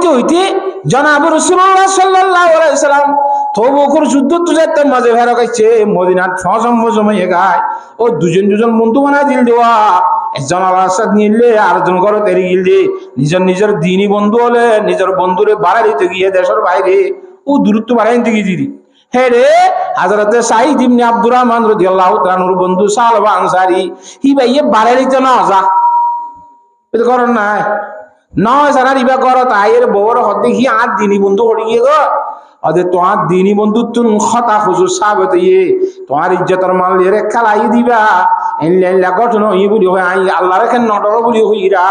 ওইতে জনাব রাসূলুল্লাহ সাল্লাল্লাহু আলাইহি ওয়াসাল্লাম তবুকের যুদ্ধ তুজাতে মাঝে ভেড়া গাইছে মদিনার সময় গায় ও দুজন বন্ধু বানা দিল দেওয়া একজন আল্লাহর সাথে নিলে আরেকজন ঘরে তেরি গিল দে নিজের দ্বীনি বন্ধু হলে নিজের বন্ধুরে বাড়াইতে গিয়ে দেশের বাইরে ও দূরত্ব বাড়াইতে গিয়ে দিদি হে রে হযরত সাঈদ ইবনে আব্দুর রহমান রাদিয়াল্লাহু তাআলার বন্ধু সাহাবা আনসারী হি ভাইয়ে বাড়াইতে না যা এটা করেন না নয় সারা রিবা করো তাইয়ের বড় হতে কি আর দিনী বন্ধু হয়ে গিয়ে গো অদে তোমার দিনী বন্ধু তুন খতা হুজুর সাহেব ইয়ে তোমার ইজ্জতের মাল এর খেলাই দিবা এল্লা গঠন ই বলি হয় আই আল্লাহর কেন নটর বলি হইরা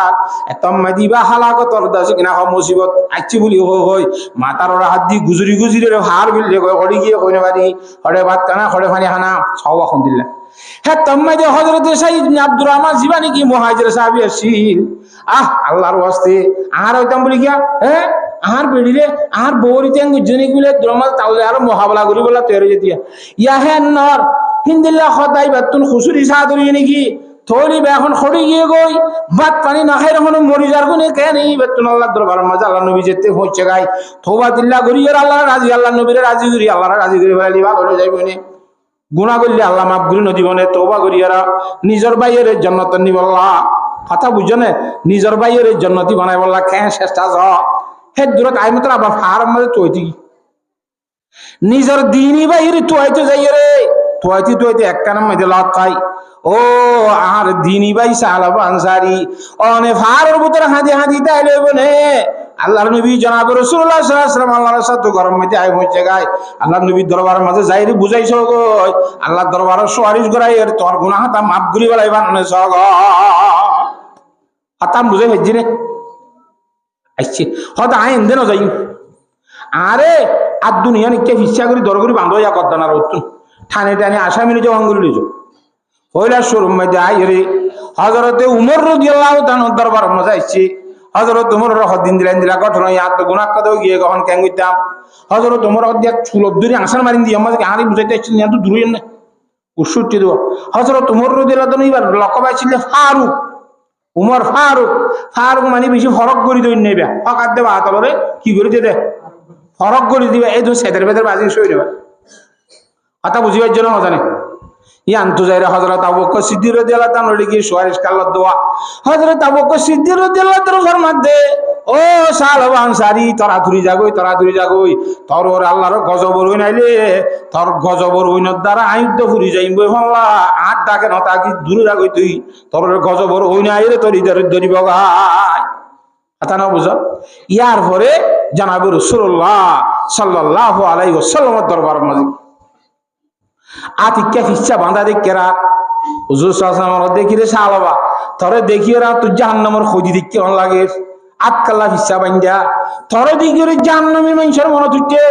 এতম দিবা হালাকতর দাস কিনা হ মুসিবত আইছি বলি হয় মাতার হাত দি গুজরি রে হার বিলে হড়ি গিয়ে কইনে বাড়ি হড়ে ভাত কানা হড়ে পানি খানা সব এখন দিলা হ্যাঁ তম্মাই যে হযরত সাঈদ ইবনে আব্দুর রহমান জীবানি কি মুহাজির সাহাবী আসিল আল্লাহর ওয়াস্তে আর হইতাম বলি গিয়া হ্যাঁ আর বেড়িলে আর বৌরিতে গুজনিক মিলে দ্রমাল তাহলে আর মহাবলা করি বলা তৈরি যেতিয়া ইয়া হ্যাঁ নর হিন্দিল্লা খদাই বাতুন খুসুরি সাদরি নাকি থলি এখন খড়ি গিয়ে গই ভাত পানি না খাই রকম মরি যার গুনে কেন এই বেতুন আল্লাহ দরবার মাঝে আল্লাহ নবী যেতে হচ্ছে গাই থোবা দিল্লা করি আর আল্লাহ রাজি আল্লাহ নবীরে রাজি করি আল্লাহ রাজি করি বলে ভালো হয়ে যাইব নে গুনাহ করলে আল্লাহ মাফ করি নদী বনে তওবা করি আর নিজের বাইয়ের জান্নাত নিবল্লা কথা বুঝনে নিজের বাইয়ের জান্নাতি বানাই বললা কেন চেষ্টা য হে দূরত আই মাত্র আবার ফার্ম মধ্যে তৈতি নিজের দিনী বাইরে তুইতে যাই রে তুইতে এক কানের মধ্যে লাত খাই ও আর দিনী বাই সাহাবা আনসারী অনে ফারের ভিতরে হাঁদি তাই লইব নে আল্লাহর নবী জনাব রাসূলুল্লাহ সাল্লাল্লাহু আলাইহি ওয়াসাল্লাম আল্লাহর সাথে গরম মধ্যে আই হইছে গায় আল্লাহর নবী দরবারের মাঝে যাইরে বুঝাইছো গো আল্লাহর দরবারে সুপারিশ করাই এর তোর গুনাহ তা মাফ করি বলাই বাননে সগ আতাম বুঝাই হইছি রে আইছে হয়তো আইন দেন যাই আরে আর দুনিয়া নিকে ইচ্ছা করি দর করি বান্ধব ইয়া করতে না রতুন ঠানে টানে আসামি নিয়ে যাও আঙ্গুলি লিজো হইলা শোরুম মধ্যে আই রে হযরতে উমর রাদিয়াল্লাহু তাআলা দরবার মধ্যে আইছে হযরত উমর দিন দিলা ঘটনা ইয়া তো গুনাহ কত গিয়ে কখন কেন কইতাম হযরত উমর দিয়া চুলব ধরে আসার মারিন দি আমাকে আরি বুঝাইতে আইছিল না তো দূরে না উসুটি দেব হযরত উমর রাদিয়াল্লাহু তাআলা এবার লকব আইছিল ফারুক উমর ফারুক মানে বেশি ফরক করে দই নেবে হকাত দেবা হাতরে কি করে দে ফরক করে দিবে এই তো সেদের বেদের বাজি সই দেবে কথা বুঝিবার জন্য জানে ইয়ান তো যাইরা হযরত আবু বকর সিদ্দিক রাদিয়াল্লাহু তাআলা লিখি সুয়ারিশ কাল্লাহ দোয়া হযরত আবু বকর সিদ্দিক রাদিয়াল্লাহু তাআলা ফরমাতে ও সাহাবা আনসারী তরাতুরি জাগই তোর ওর আল্লাহর গজবর হই নাইলে তোর গজবর হইনর দ্বারা আইদ্য ফুরি যাইব হল্লা আট ডাকে নতা কি দূরে জাগই তুই তোর গজবর হই নাইলে তোর ইদার দরি বগায় কথা না বুঝো ইয়ার পরে জনাব রাসূলুল্লাহ সাল্লাল্লাহু আলাইহি ওয়াসাল্লামের দরবার মাঝে আতিক্যা ফিচ্ছা বাঁধা দেখেরা হুজুর সাল্লাল্লাহু আলাইহি ওয়াসাল্লাম দেখি রে সাহাবা তোরে দেখিরা তুই জাহান্নামের খোঁজি দেখি অন লাগে আতকাল্লা ফিচ্ছা বাঁধা তোরে দেখি রে জাহান্নামী মানুষের মনে তুইতে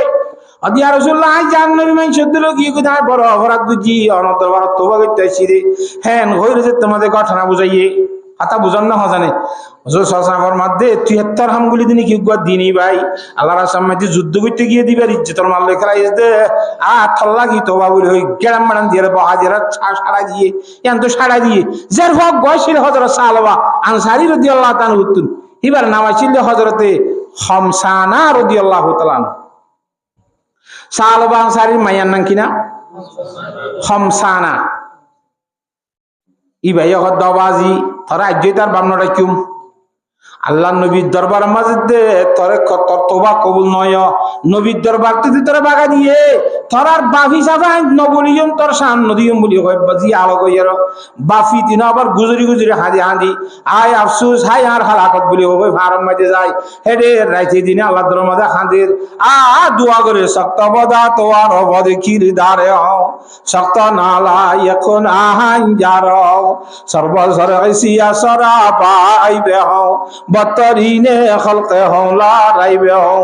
আদি আর রাসূলুল্লাহ আই জাহান্নামী মানুষের দিল কি কোথায় বড় অপরাধ বুঝি অনন্ত দরবার তওবা করতে আইছি রে হ্যাঁ হইরে যে তোমাদের ঘটনা বুঝাইয়ে কথা বুঝান না জানে সসাফর মধ্যে 73 হামগুলি দিনই কি দিনই ভাই আল্লাহর সামনে যুদ্ধ করতে গিয়ে দিবার ইজ্জতর মাল লেখা দে থল্লা কি তোবা বলে ওই গেরাম মারান দিয়ে বাহাজেরা সারা দিয়ে এন তো সারা দিয়ে যার হক গয়সিল হযরত সালবা আনসারী রাদিয়াল্লাহু তাআলা উত্তুন এবার নামাইছিল হযরতে হামসানা রাদিয়াল্লাহু তাআলা সালবা আনসারীর মায়ের নাম কিনা হামসানা ই ভাই হদ দাবাজি তারা আজই তার বামনাটা কিউম আল্লাহ নবীর দরবার মাঝে তোরে তোর তোবা কবুল নয় নবীর দরবার তুই তোরা বাগা দিয়ে তোর আর বাফি সাফা নবলিয়ম তোর শান নদীয়ম বলি হয় বাজি আলো কইয়ার বাফি দিন আবার গুজরি গুজরি হাঁদি হাঁদি আয় আফসোস হাই আর হালাকত বলি হবে ফার্ম মাঝে যায় হেডে রাইতে দিনে আল্লাহ দরবার মাঝে হাঁদির দোয়া করে শক্ত বদা তোয়ার অবধ কির দারে হও শক্ত নালা এখন আহান যার সর্বসর সিয়া সরা পাইবে হও बतरीने खल्क़े हों ला राइबे हों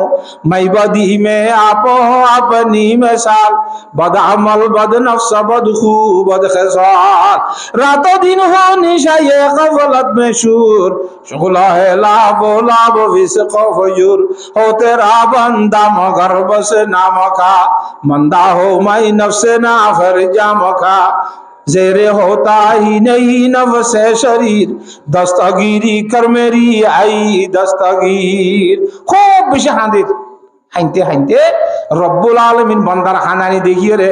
मैं बदी में आप हो अपनी मिसाल बद अमल बद नफ्स बद खूब बद खसाल रातों दिन हो निशाए गफलत में शूर शुगला है लाभ विस्क़ फजूर हो तेरा बंदा मगर बस नाम का मंदा हो मैं नफ्स ना फिर जाम का जेरे होता ही नहीं नफ्स शरीर दस्तगीरी कर मेरी आई दस्तगीर खूब बेशहादिर হাইতে হাইতে রব্বুল আলামিন বান্দার হানানি দেখিয়ে রে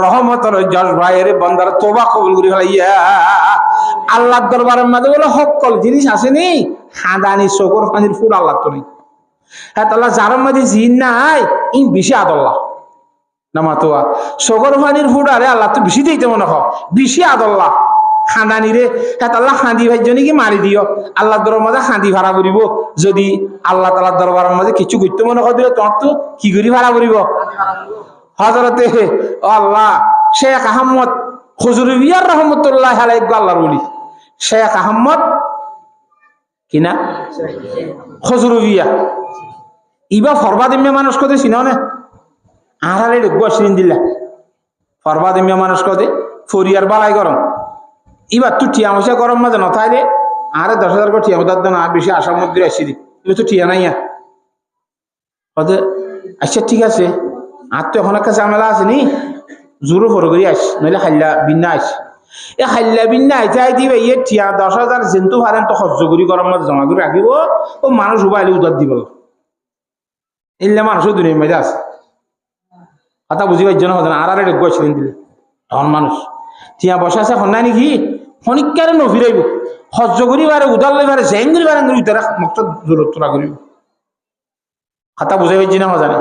রহমতের জজবায়ে রে বান্দার তওবা কবুল করে ফেলাইয়া আল্লাহর দরবারের মধ্যে বলে হকল জিনিস আসেনি হাদানি শকর পানির ফুড আল্লাহ তো নেই হ্যাঁ আল্লাহ যার মধ্যে জিন নাই ই বেশি আদল্লাহ নামাতোয়া শকর পানির ফুড আরে আল্লাহ তো বেশি দিতে মনে হয় বেশি আদল্লাহ খানানি রে হ্যাঁ আল্লাহ খাঁদি ভাই জন্য কি মারি দিও আল্লাহ দরবার মাঝে খাঁদি ভাড়া করিব যদি আল্লাহ তাআলার দরবারের মাঝে কিছু করতে মনে করে দিলে তোমার তো কি করি ভাড়া করিব হযরতে আল্লাহ শেখ আহমদ খুজুরবিয়ার রহমতুল্লাহ আলাইহি আল্লাহর ওলি শেখ আহমদ কিনা খুজুরবিয়া ইবা ফরবাদিমে মানুষ কতে চিনো না আরারে গোয়াশিন দিলা ফরবাদিমে মানুষ কতে ফরিয়ার বালাই গরম এবার তুই টিয়া মশা গরম মাঝে নথাই রে আরে 10,000 করে টিয়া মতার না বেশি আসার মধ্যে আসি দি এবার তো টিয়া নাই আচ্ছা ঠিক আছে আর তো এখন একটা ঝামেলা আছে নি জোরও ফর করি আস নইলে হাল্লা বিন্না আস এ হাল্লা বিন্না যাই দিবে ইয়ে টিয়া 10,000 জেন্তু হারেন তো সহ্য করি গরম মাঝে জমা করে রাখিব ও মানুষ উবাইলে উদার দিব এলে মানুষও দুনিয়ার মধ্যে আছে কথা বুঝি পাইছ না হতো না আর এটা গোয়াছিলেন দিলে তখন মানুষ টিয়া বসা আছে হন্যা নাকি খনিকারে নফিরাইব সহ্য করিবারে উদার লইবারে জেন করিবারে উদারা মকসদ জোরত তোরা করিব কথা বুঝাই পাইছি না জানে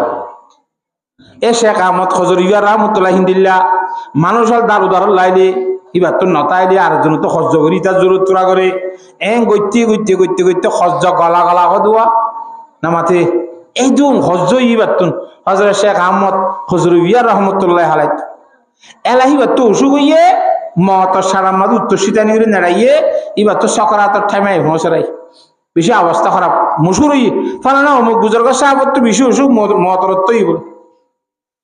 এ শেখ আহমদ খজরিয়া রহমতুল্লাহ হিন্দিল্লা মানুষ আর দার উদার লাইলে এবার তো নতাইলে আর জন তো সহ্য করি তার জোরত তোরা করে গইতে গইতে গইতে গইতে সহ্য গলা গলা হদুয়া না মাথে একদম সহ্য ইবার তুন হজরত শেখ আহমদ খজরিয়া রহমতুল্লাহ হালাই এলাহিবার তো অসুখ হইয়ে মতর সারা মাদ উত্তর শীতানি করে নেড়াইয়ে এবার তো সকারাতর ঠাইমাই ভোঁসরাই বেশি অবস্থা খারাপ মশুর হই ফলে না অমুক বুজুর্গ সাহাবত তো বেশি অসুখ মতরত্বই বলে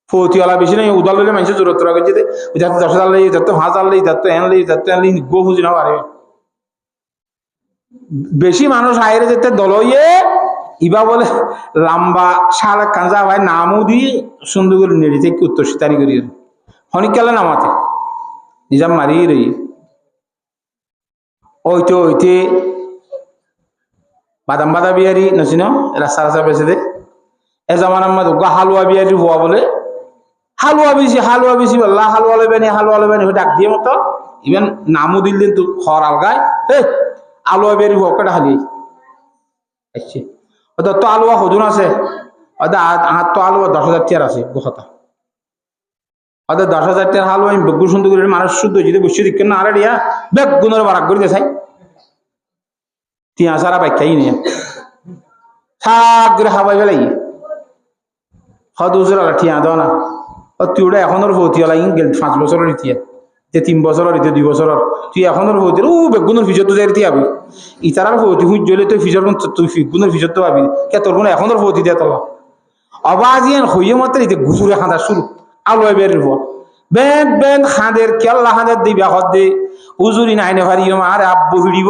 ফৌতিওয়ালা বেশি নাই উদাল লইলে মানুষের জোরত রাখে যেতে যাতে 10,000 লই যাতে 5,000 লই যাতে এন লই যাতে এন লই গো বুঝি না পারে বেশি মানুষ আইরে যেতে দলইয়ে ইবা বলে লম্বা শাল কাঁজা ভাই নামও দিয়ে সুন্দর করে নেড়ি থেকে উত্তর শীতানি করি হনিকালে নামাতে নিজাম মারি রই ওইতে বাদাম বাদা বিয়ারি নছিন রাস্তা রাস্তা বেছে দে এ জামানার মধ্যে হালুয়া বিয়ারি হওয়া বলে হালুয়া বেশি বললা হালুয়া লেবেনি ডাক দিয়ে মতো ইভেন নামও দিল দিন তো খর আলগায় হে আলুয়া বিয়ারি হওয়া কেটা হালি আসছে ওদের তো আলুয়া হজুন আছে ওদের আর তো আলুয়া 10,000 টিয়ার আছে কথা ওদের 10,000 টিয়ার হালুয়া আমি বেগুন সুন্দর করে মানুষ শুদ্ধ যদি বসে দিচ্ছেন না আরে দিয়া বেগুনের বারাক করে দেখাই টিয়া সারা ব্যাখ্যাই নিয়ে সাগরে হাবাই ফেলাই হদুজুর আলা টিয়া দাও না ও তুই ওটা এখনোর ভৌতি আলা গেল 5 বছরের ইতিয়া 3 বছরের ইতে 2 বছরের তুই এখনোর ভৌতি ও বেগুনের ফিজর তো যাই তিয়া পাবি ইতারার ভৌতি হুঁজ জ্বলে তুই ফিজর তুই বেগুনের ফিজর তো পাবি কে তোর কোনো এখনোর ভৌতি দিয়া তোলা অবাজিয়ান হইয়ে মাত্র ইতে ঘুরে খাঁদা শুরু আলো বের হওয়া বেন খাঁদের কেল্লা খাঁদের দিবা হদ দে উজুরি নাইনে ভারিয়ম আর আব্বু ভিড়িব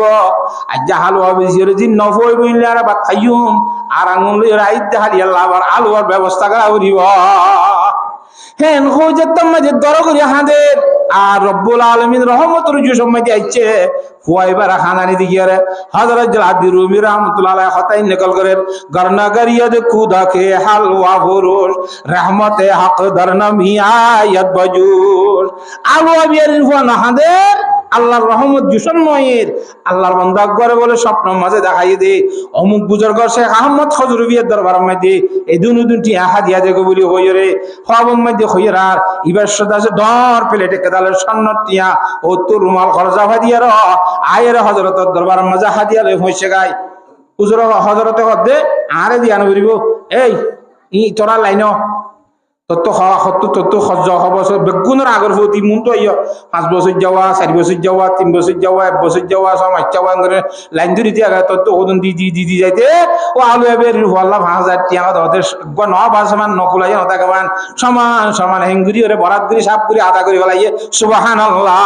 আজ্জা হালুয়া বেশির দিন নফই বইলে আর ভাত খাইয়ুম আর আঙুল রাইত হালি আল্লাহ আবার আলুয়ার ব্যবস্থা করা করিব হেন হো যেতাম মাঝে দর করি হাঁদের আর রব্বুল আলমিন রহমতুর যে সময় আইছে হুয়াইবার খানানি দিকে হযরত জালাদি রুমি রাহমাতুল্লাহ আলাইহি হতাই নকল করেন গরনাগরিয়া দে খুদা কে হালওয়া ফুরুশ রহমতে হক দরনা মিয়ায়াত বজুর আলওয়া বিয়ারিন ফুয়া না হাঁদের আল্লাহর রহমত জুসন্ময়ের আল্লাহর বান্দা করে বলে স্বপ্ন মাঝে দেখাই দে অমুক বুজুর্গ শেখ আহমদ খজরুবিয়ার দরবার মধ্যে এই দুটি হাদিয়া দেখো বলি হইরে হবম মধ্যে হইরার ইবার সদাসে দর প্লেটে কেদালের সন্নতিয়া ও তোর রুমাল খরচা হাদিয়ার আয়ের হযরতের দরবার মাঝে হাদিয়া লই হইছে গায় হুজুর হযরতে হদে আরে দিয়া নবরিব এই ই তোরা লাইনো তত তত খরচ হব বেগুনের আগর প্রতি মন তো 5 বছর যাওয়া 4 বছর যাওয়া 3 বছর যাওয়া 1 বছর যাওয়া সব যাওয়া করে লাইন ধরে দিয়া তত ওদন দি যাইতে ও আলু এবে আল্লাহ 5000 টাকা ওদের ন বাসমান নকুলাই নতা গান সমান সমান হেঙ্গুরি ওরে বরাত করে সাপ করে আদা করে ফেলাইয়ে সুবহানাল্লাহ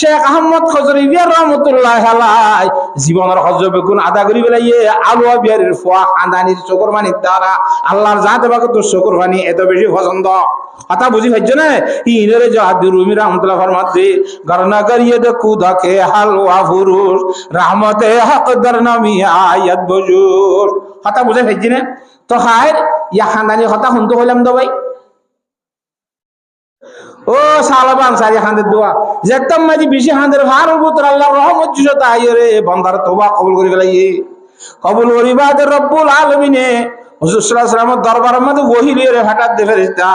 শেখ আহমদ খজরুল্লাহ রাহমাতুল্লাহ আলাইহি জীবনের হজ বেগুন আদা করে ফেলাইয়ে আলু বিয়ারের ফুয়া খানদানির শুকরবানির দ্বারা আল্লাহর জাতে বাকে তো শুকরবানি এত বেশি পছন্দ কথা বুঝি পাইছো না ইনরে জাহাদুর রুমি রাহমাতুল্লাহ ফরমাতে গরনাগরিয়ে দে খুদা কে হালওয়া ফুরুশ রহমতে হক দরনা মিয়ায়াত বজুর কথা বুঝে পাইছি না তো খায়ের ইয়া খানদানি কথা শুনতে হইলাম তো ভাই ও সালাবান সারি খানদের দোয়া যেতাম মাঝি বেশি খানদের ভার উপর আল্লাহর রহমত জুসতা আইরে বান্দার তওবা কবুল করি ফেলাইয়ে কবুল করিবা দে রব্বুল আলামিনে হুজুর সাল্লাল্লাহু আলাইহি ওয়াসাল্লাম দরবার মধ্যে ওহী লিয়ে হঠাৎ দে ফেরেশতা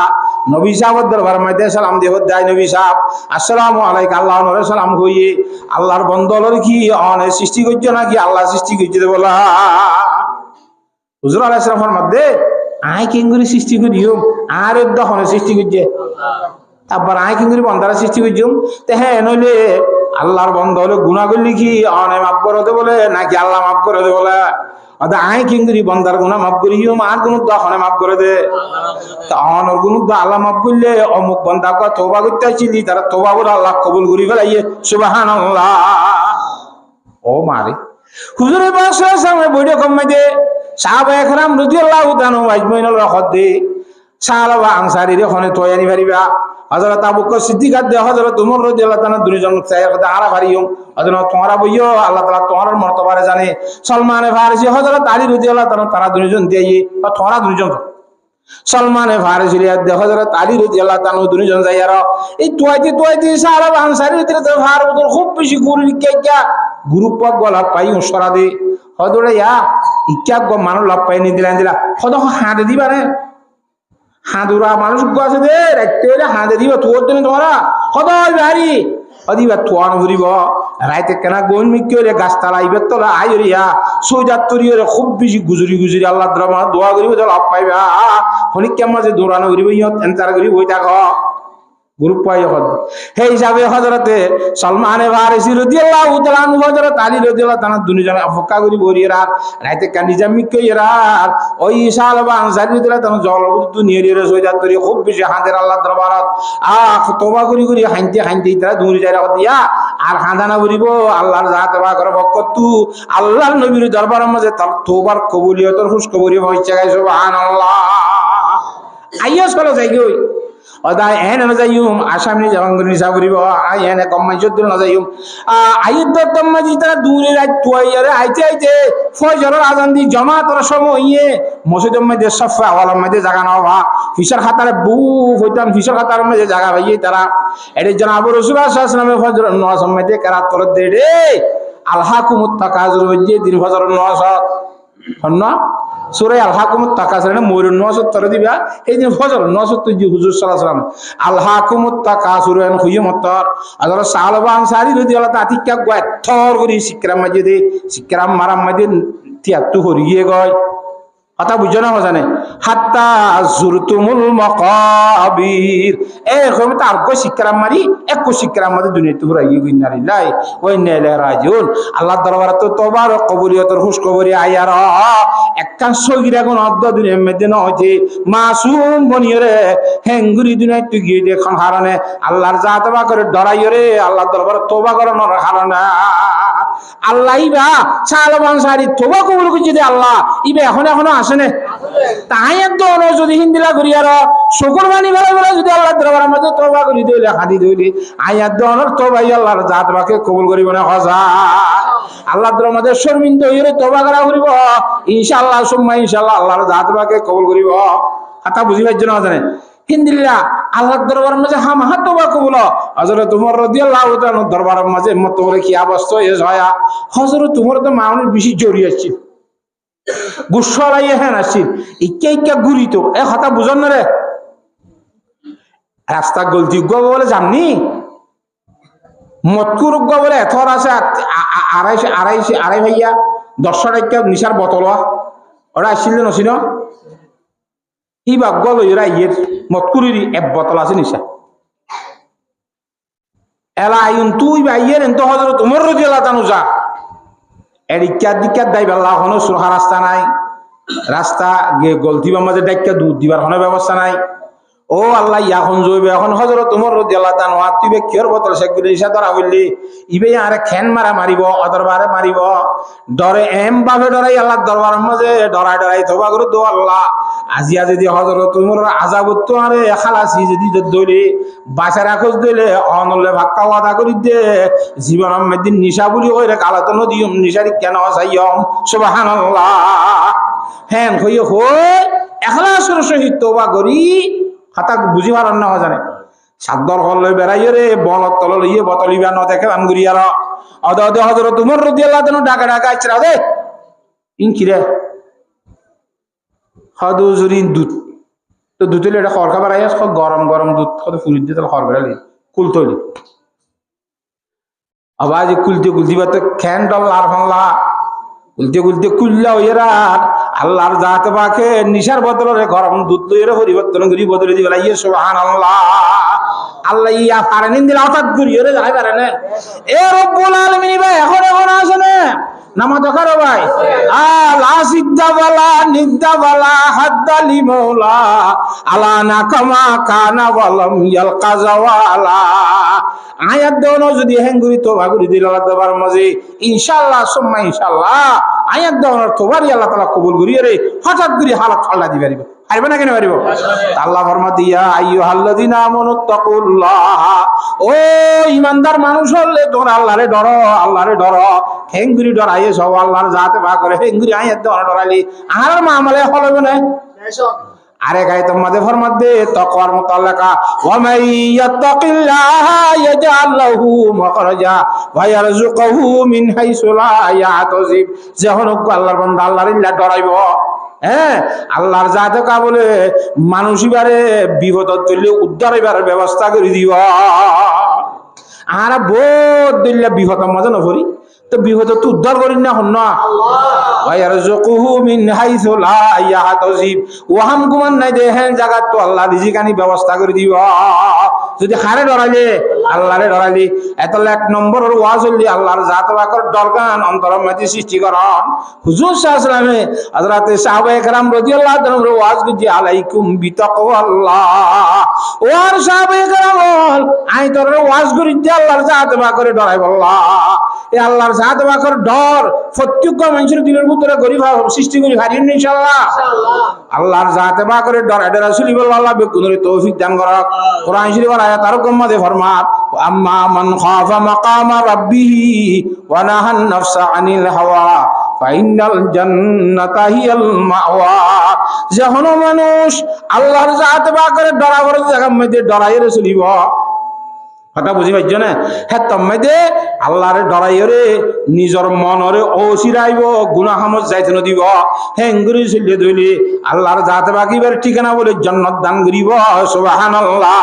নবী সাহেবের দরবার মধ্যে সালাম দিয়ে দেয় নবী সাহেব আসসালামু আলাইকুম আল্লাহ নরে সালাম কইয়ে আল্লাহর বন্দলর কি অনে সৃষ্টি করছো নাকি আল্লাহ সৃষ্টি করছে বলা হুজুর আলাইহিস সালামের মধ্যে আই কিংগুরি সৃষ্টি করিও আর দহনে সৃষ্টি করছে আবার আই কিংগুরি বন্দারা সৃষ্টি করছো তে হ্যাঁ নইলে আল্লাহর বন্ধ হলে গুনাহ করলে কি অনে মাফ করে দে বলে নাকি আল্লাহ মাফ করে দে বলে আদা আই কিংগুরি বন্দার গুনাহ মাফ করিও আর কোন দহনে মাফ করে দে তখন ওর গুণ আল্লাহ মাফ করলে অমুক বন্ধা তওবা করতে আইছিলি তারা তওবা করে আল্লাহ কবুল করি ফেলাইয়ে সুবহানাল্লাহ ও মারে হুজুরে পাক সাল্লাল্লাহু আলাইহি ওয়াসাল্লাম বইটা কমাই দে সাহাবায়ে কেরাম রাদিয়াল্লাহু তাআলা আজমাইনুল রাহত দে সাহাবা আনসারীর ওখানে তয়ানি ভারিবা হযরত আবু বকর সিদ্দিক দে হযরত উমর রাদিয়াল্লাহু তাআলা দুইজন সাহাবা কথা আরা ভারিও হযরত তোমরা বইও আল্লাহ তাআলা তোমার মর্তবারে জানে সালমানে ফারসি হযরত আলী রাদিয়াল্লাহু তাআলা তারা দুইজন দেই বা তোমরা দুইজন সলমানে ফারসি দে হযরত আলী রাদিয়াল্লাহু তাআলা দুইজন যাইয়ারা এই তোয়াইতে সাহাবা আনসারীর ভিতরে তো ফারুক খুব বেশি গুরু কিয়া গ্রুপ গলা পাই উসরা দে হদরে ইয়া ইচ্ছা গো মানুষ লাভ পাই নি দিলা হদ হাঁদে দিবা রে হাঁদুরা মানুষ গো আছে দে রাখতে হইলে হাঁদে দিবা তোর জন্য তোমরা হদয় ভারী অদিবা তোয়ান ঘুরিব রাইতে কেনা গোন মিকি হইলে গাছতলা ইবের তলা আইরিয়া সৌজাত্তরি হলে খুব বেশি গুজরি আল্লাহ দ্রমা দোয়া করিব তো লাভ পাইবা হনিক মাঝে দৌড়ানো করিব ইয়ত এন্টার করি বই থাক গ্রুপ পাই সেই হিসাবে হযরতে সালমানে ফারসি রাদিয়াল্লাহু তাআলা আনহু হযরত আলী রাদিয়াল্লাহু তাআলা দুইজন অপেক্ষা করি বরিরা রাইতে কান্দি জামি কইরা ওই সালবা আনসারী রাদিয়াল্লাহু তাআলা জলবুত দুনিয়ার সৈয়দাতরি খুব বেশি হাঁদের আল্লাহ দরবারত তওবা করি হাঁনতে তারা দূরে যায় দিয়া আর হাঁদানা করিব আল্লাহর জাত তওবা করব কতু আল্লাহর নবীর দরবারের মাঝে তার তওবার কবুলিয়তের খুশখবরি হইছে গায় সুবহানাল্লাহ আইয়া চলো যাই গই অদায় এনে না যাইম আসামি জবাঙ্গনি সাগরিব আই এনে কম্মাই যদ্দুর না যাইম আইদ তম্মাজি তারা দূরে রাত তুয়াইরে আইতে ফজরের আজান দি জামাতের সময়ে মসজিদের মধ্যে সাফা ওয়ালার মধ্যে জায়গা না হওয়া ফিশার খাতারে বু হইতাম ফিশার খাতার মধ্যে জায়গা ভাইয়ে তারা এর জনাব রাসূলুল্লাহ সাল্লাল্লাহু আলাইহি ওয়াসাল্লাম ফজরের নামাজ মধ্যে কেরাত করে দে রে আলহাকুমুত তাকাজুর ওই দিন ফজরের নামাজ হন্না সূরা আল-হাকুমুত তাকাসুর না ময়ূর নসত তরে দিবা এই যে ফজর নসত জি হুজুর সাল্লাল্লাহু আলাইহি ওয়াসাল্লাম আল-হাকুমুত তাকাসুর এন খুয়মতর আদর সাহাবা আনসারী রাদিয়াল্লাহু তাআলা তিক্কা গয় থর করি সিকরাম মাজিদে সিকরাম মারাম মাজিদ তিয়াত্তু হরিয়ে গয় কথা বুঝছো না জানে হাত্তা জুরতুমুল মাকাবির এরকম তার কো শিক্ষারাম মারি এক কো শিক্ষারাম মারি দুনিয়াতে পুরা ইয়ে গিনারিল্লাহ ওই নেলে রাজিউন আল্লাহ দরবারে তো তওবার কবুলিয়তের খুশখবরি আয়ার একখান সগীরা কোন অদ্দ দুনিয়ার মধ্যে নয় মাসুম বনিয়রে হেঙ্গুরি দুনিয়াতে গিয়ে দেখন হারানে আল্লাহর জাত বা করে ডরাইরে আল্লাহ দরবারে তওবা করানোর হারানা আল্লাহ ইবা সালমান সারি তওবা কবুল করছে দে আল্লাহ ইবা এখনো আসে না তাই একদম যদি হিন্দিলা করি আর শুকুরবানি বেলা বেলা যদি আল্লাহ দরবারের মধ্যে তওবা করি দিলে হাদি দিলে আয়াত দনর তওবা আল্লাহর জাত বাকে কবুল করিব না হযা আল্লাহ দরবারের মধ্যে শর্মিন্দা হইরে তওবা করা করিব ইনশাআল্লাহ সুম্মা ইনশাআল্লাহ আল্লাহর জাত বাকে কবুল করিব কথা বুঝিবার জন্য জানেন হিন্দিল্লা আল্লাহর দরবারের মাঝে হামাহা তওবা কবুল হযরত উমর রাদিয়াল্লাহু তাআলা দরবারের মাঝে মত করে কি অবস্থা হয়ে হযরত উমর তো মানুষ বেশি জড়িয়ে আছে গুসলাই হ্যাঁ আসছিল ইকা ইকা ঘুরি তো এ কথা বুঝন না রে রাস্তা গলতি বলে জাননি মতকুর বলে এথর আছে আড়াই ভাইয়া 10 টাকা নিশার বোতল ওরা আসছিল নছিল ই ভাগ্য লইরা ইয়ের মতকুরির এক বোতল আছে নিশা এলা আইন তুই ভাইয়ের এত হযরত উমর রাদিয়াল্লাহু তাআলা যা এর ইকা দিকা দাইবাল্লাহ হনো সুরহা রাস্তা নাই রাস্তা গে গলতিবার মাঝে ডাক্কা দুধ দিবার কোনো ব্যবস্থা নাই ও আল্লাহ এখন জইবে এখন হযরত উমর রাদিয়াল্লাহু তাআলা তুই বে কিয়র বোতল সেগুলি ইসা ধরা হইলি ইবে আরে খেন মারা মারিব অদরবারে মারিব ডরে এম ভাবে ডরাই আল্লাহ দরবারের মাঝে ডরাই তওবা করে দো আল্লাহ আজিয়া যদি হযরত উমরের আযাবত তো আরে খালাসি যদি দইলে বাসা রাখস দিলে অনলে ভাক্কা ওয়াদা করি দে জীবনের মধ্যে নিশা বলি কইরে কালা তো নদিয়ম নিশারি কেন আসাইয়ম সুবহানাল্লাহ হ্যাঁ কইও হই ইখলাসের সহিত তওবা করি কথা বুঝি পারার না জানে সাদর হল বেড়াইয়ে রে বলত তল লইয়ে বোতলিবা ন দেখে আনগুরি আর অদ হযরত উমর রাদিয়াল্লাহু তাআলা ডাকা আইছরা দে ইনকিরে হাদুজুরিন দুধ তো দুধলে এটা খর খাবার আইয়াস গরম দুধ কত ফুলি দিয়ে তাহলে খর বেড়ালি কুল তৈলি আবার কুলতে বাত খ্যান ডল আর ফাংলা কুলতে কুল্লা হইরা আল্লাহর জাত পাকে নিশার বদলে গরম দুধ লইরে পরিবর্তন করি বদলে দিবেলা ইয়ে সুবহানাল্লাহ আল্লাহ ইয়া পারেন দিলা হঠাৎ করিরে যাই পারে না এ রব্বুল আলামিন ভাই এখন আসে না নামাজ করো ভাই লা সিদ্ধা ওয়ালা নিদ্দা ওয়ালা হাদ্দালি মাওলা আলা নাকামা কানা ওয়ালাম ইয়ালকা জাওয়ালা আয়াত দেওনো যদি হেঙ্গুরি তওবা করি দিল আল্লাহ দরবার মাঝে ইনশাআল্লাহ সুম্মা ইনশাআল্লাহ আয়াত দেওনোর তওবারি আল্লাহ তাআলা কবুল করিয়ে রে হঠাৎ করে হালত ফাল্লা দি পারিব পারবে না কেন পারিব আল্লাহ ফরমা দিয়া আইয়ুহাল্লাযিনা আমানুত্তাকুল্লাহ ও ঈমানদার মানুষ হলে তোমরা আল্লাহরে ডরো হেঙ্গুরি ডরাইয়ে সব আল্লাহর জাতে ভা করে হেঙ্গুরি আয়াত দেওনো ডরাইলি আর মামলে হলবে না আরে গায়ে তোমাদের ফরমাত দে তাকওয়ার মুতাল্লাকা ওয়া মান ইয়াত্তাকিল্লাহা ইয়াজআল লাহু মাখরাজা ওয়া ইয়ারযুকুহু মিন হাইসু লা ইয়াহতাসিব যখন আল্লাহর বান্দা আল্লাহর ইল্লা ডরাইব হ্যাঁ আল্লাহর জাতে কা বলে মানুষিবারে বিপদ তুললে উদ্ধার হইবার ব্যবস্থা করে দিব আর বহুত দিল্লা বিপদ মজা না করি তো বিপদ তো উদ্ধার করি না হন না ওয়া ইয়ারযুকুহু মিন হাইসু লা ইয়াহতাসিব ওহাম গুমান নাই দেখেন জায়গা তো আল্লাহ রিজিকানি ব্যবস্থা করে দিব যদি হারে ডরাইলে আল্লাহরে ডরাইলি এতলে এক নম্বরের ওয়াজ হইলি আল্লাহর জাত বাকর ডরগান অন্তরের মধ্যে সৃষ্টি করন হুজুর সাল্লাল্লাহু আলাইহি ওয়াসাল্লামে হযরতে সাহাবায়ে কেরাম রাদিয়াল্লাহু তাআলা ওয়াজ করছি আলাইকুম বিতাকওয়াল্লাহ ওয়ার সাহাবায়ে কেরাম আই তোরে ওয়াজ করি যে আল্লাহর জাত বাকরে ডরাই আল্লাহ এই আল্লাহর জাত বাকর ডর প্রত্যেক মানুষের দিলের ভিতরে গরিব সৃষ্টি করি হারিয়ে ইনশাআল্লাহ আল্লাহর জাত বাকরে ডরাই রাসূল আল্লাহ বেকুনরে তৌফিক দান করক কোরআন শরীফ আয়াত আর কম্মাদে ফরমাত আম্মা মান খাফা মাকামা রাব্বিহি ওয়া নাহান নাফসা আনিল হাওয়া ফাইনাল জান্নাতা হিয়াল মাওয়া যখন মানুষ আল্লাহর জাত বাকরে ডরাবার জায়গা মধ্যে ডরাইরে চলিব কথা বুঝি পাইছ না হ্যাঁ তম্মাইদে আল্লাহরে ডরাইরে নিজর মনরে অসিরাইব গুনাহামত যাইতে নদিব হেঙ্গুরি চলিয়ে ধইলে আল্লাহর জাত বাকিবার ঠিকানা বলে জান্নাত দান করিব সুবহানাল্লাহ।